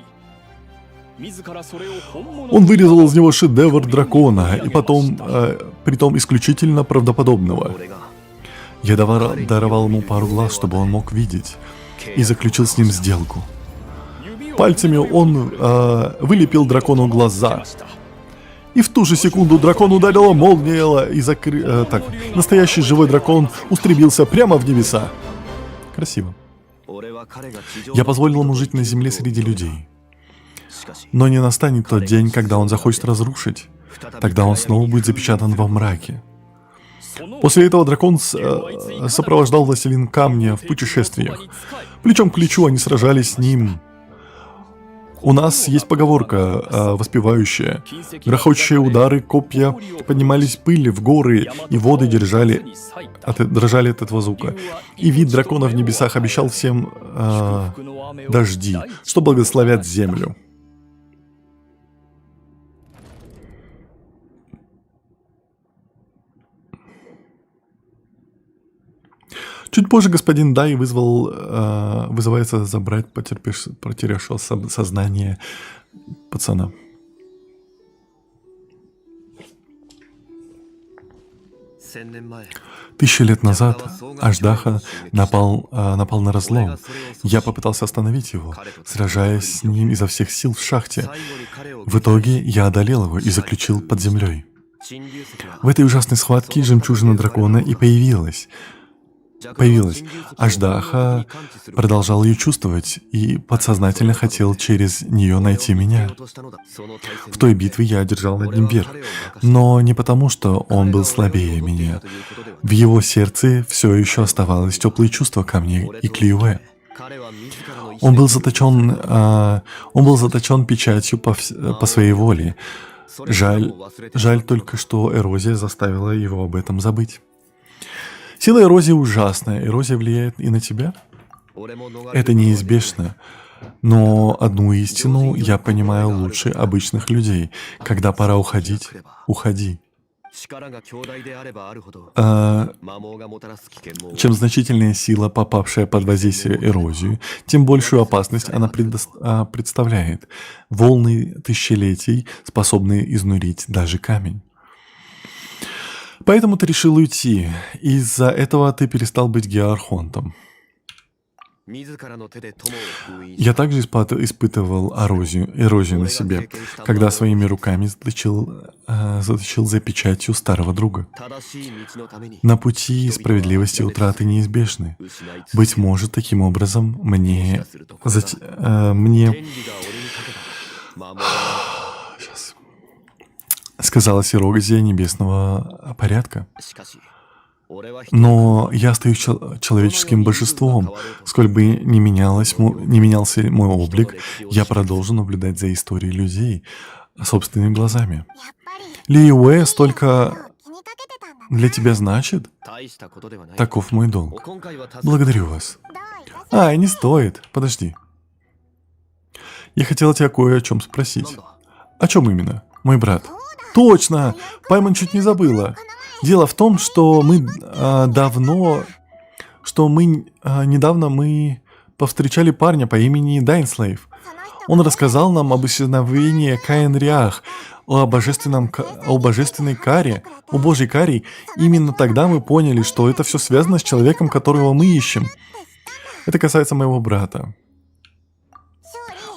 Он вырезал из него шедевр дракона, и потом, притом исключительно правдоподобного. Я даровал ему пару глаз, чтобы он мог видеть, и заключил с ним сделку. Пальцами он вылепил дракону глаза. И в ту же секунду дракон ударила молния, и настоящий живой дракон устремился прямо в небеса. Красиво. Я позволил ему жить на земле среди людей. Но не настанет тот день, когда он захочет разрушить. Тогда он снова будет запечатан во мраке. После этого дракон сопровождал властелин камня в путешествиях. Плечом к плечу они сражались с ним. У нас есть поговорка, воспевающая: грохочущие удары, копья поднимались пыли в горы, и воды дрожали от этого звука. И вид дракона в небесах обещал всем дожди, что благословят землю. Чуть позже господин Дай вызывается забрать потерявшего сознание пацана. Тысячи лет назад Аждаха напал на разлом. Я попытался остановить его, сражаясь с ним изо всех сил в шахте. В итоге я одолел его и заключил под землей. В этой ужасной схватке жемчужина дракона и появилась. Аждаха продолжал ее чувствовать и подсознательно хотел через нее найти меня. В той битве я одержал над ним верх, но не потому, что он был слабее меня. В его сердце все еще оставалось теплые чувства ко мне и к Лиюэ. Он был заточен печатью по своей воле. Жаль только, что эрозия заставила его об этом забыть. Сила эрозии ужасная. Эрозия влияет и на тебя? Это неизбежно. Но одну истину я понимаю лучше обычных людей. Когда пора уходить, уходи. Чем значительнее сила, попавшая под воздействие эрозии, тем большую опасность она представляет. Волны тысячелетий способны изнурить даже камень. Поэтому ты решил уйти. Из-за этого ты перестал быть геоархонтом. Я также испытывал эрозию на себе, когда своими руками заточил за печатью старого друга. На пути справедливости утраты неизбежны. Быть может, таким образом мне сказалась эрозия небесного порядка. Но я остаюсь человеческим божеством. Сколь бы ни менялся мой облик, я продолжу наблюдать за историей людей собственными глазами. Лиюэ столько для тебя значит? Таков мой долг. Благодарю вас. Не стоит. Подожди. Я хотела тебя кое о чем спросить. О чем именно, мой брат? Точно! Пайман чуть не забыла. Дело в том, что мы недавно мы повстречали парня по имени Дайнслейв. Он рассказал нам об исчезновении Каин Риах, о божественной каре, о божьей каре. Именно тогда мы поняли, что это все связано с человеком, которого мы ищем. Это касается моего брата.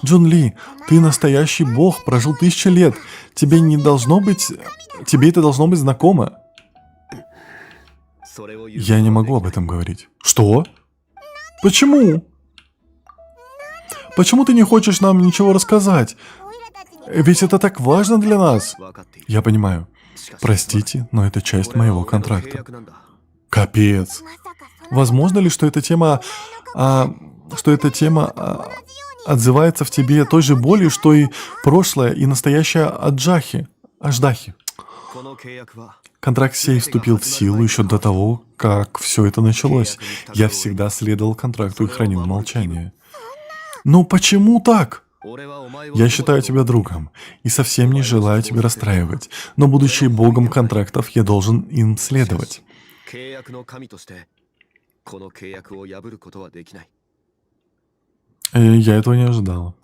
Джун Ли, ты настоящий бог, прожил 1000 лет. Тебе это должно быть знакомо. Я не могу об этом говорить. Что? Почему? Почему ты не хочешь нам ничего рассказать? Ведь это так важно для нас. Я понимаю. Простите, но это часть моего контракта. Капец. Возможно ли, что эта тема отзывается в тебе той же болью, что и прошлое и настоящее Адждахи? Контракт сей вступил в силу еще до того, как все это началось. Я всегда следовал контракту и хранил молчание. Но почему так? Я считаю тебя другом и совсем не желаю тебя расстраивать, но, будучи богом контрактов, я должен им следовать. Я этого не ожидала.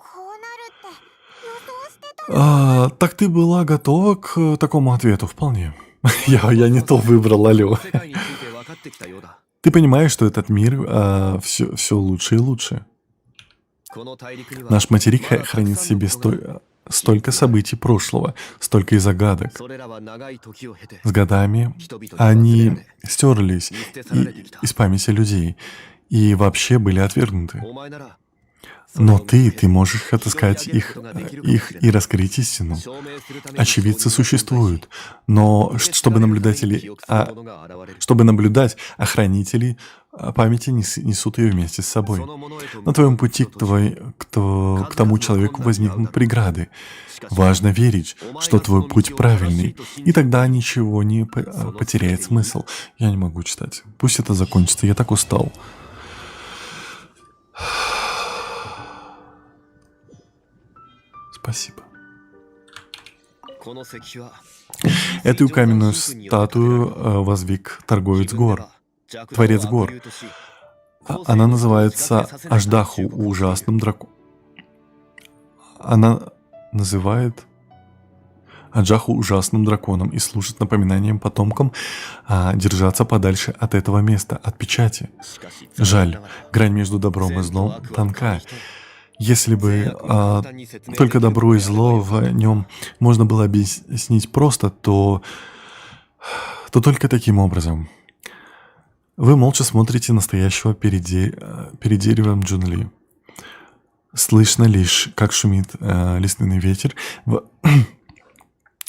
Так ты была готова к такому ответу? Вполне. Я не то выбрал, алло. Ты понимаешь, что этот мир все лучше и лучше. Наш материк хранит в себе столько событий прошлого, столько и загадок. С годами они стерлись из памяти людей и вообще были отвергнуты. Но ты можешь отыскать их и раскрыть истину. Очевидцы существуют, но чтобы наблюдать, охранители памяти несут ее вместе с собой. На твоем пути к тому человеку возникнут преграды. Важно верить, что твой путь правильный, и тогда ничего не потеряет смысл. Я не могу читать. Пусть это закончится, я так устал. Спасибо. Эту каменную статую возвиг торговец гор, творец гор. Она называется Аждаху, ужасным драконом. Она называет Аджаху ужасным драконом и служит напоминанием потомкам держаться подальше от этого места, от печати. Жаль, грань между добром и злом тонка. Если бы только добро и зло в нем можно было объяснить просто, то только таким образом. Вы молча смотрите настоящего перед деревом Джун Ли. Слышно лишь, как шумит лиственный ветер.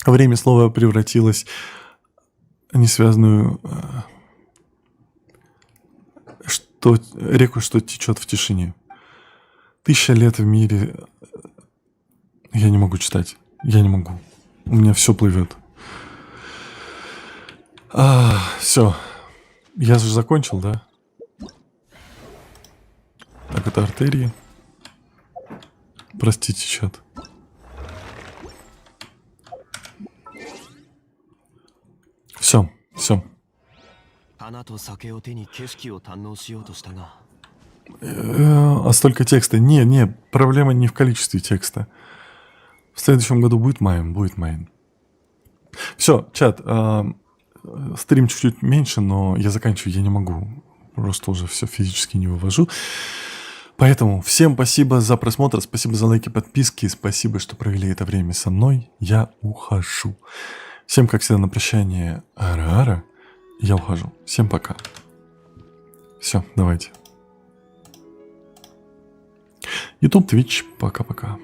Время слова превратилось в несвязную реку, что течет в тишине. 1000 лет в мире... Я не могу читать. Я не могу. У меня все плывет. Все. Я же закончил, да? Так, это артерии. Простите, чат. Все. А столько текста. Не, проблема не в количестве текста. В следующем году будет майн. Все, чат. Стрим чуть-чуть меньше, но я заканчиваю, я не могу. Просто уже все физически не вывожу. Поэтому всем спасибо за просмотр, спасибо за лайки, подписки, спасибо, что провели это время со мной. Я ухожу. Всем, как всегда, на прощание. Ара-ара. Я ухожу. Всем пока. Все, давайте. YouTube, Twitch, пока-пока.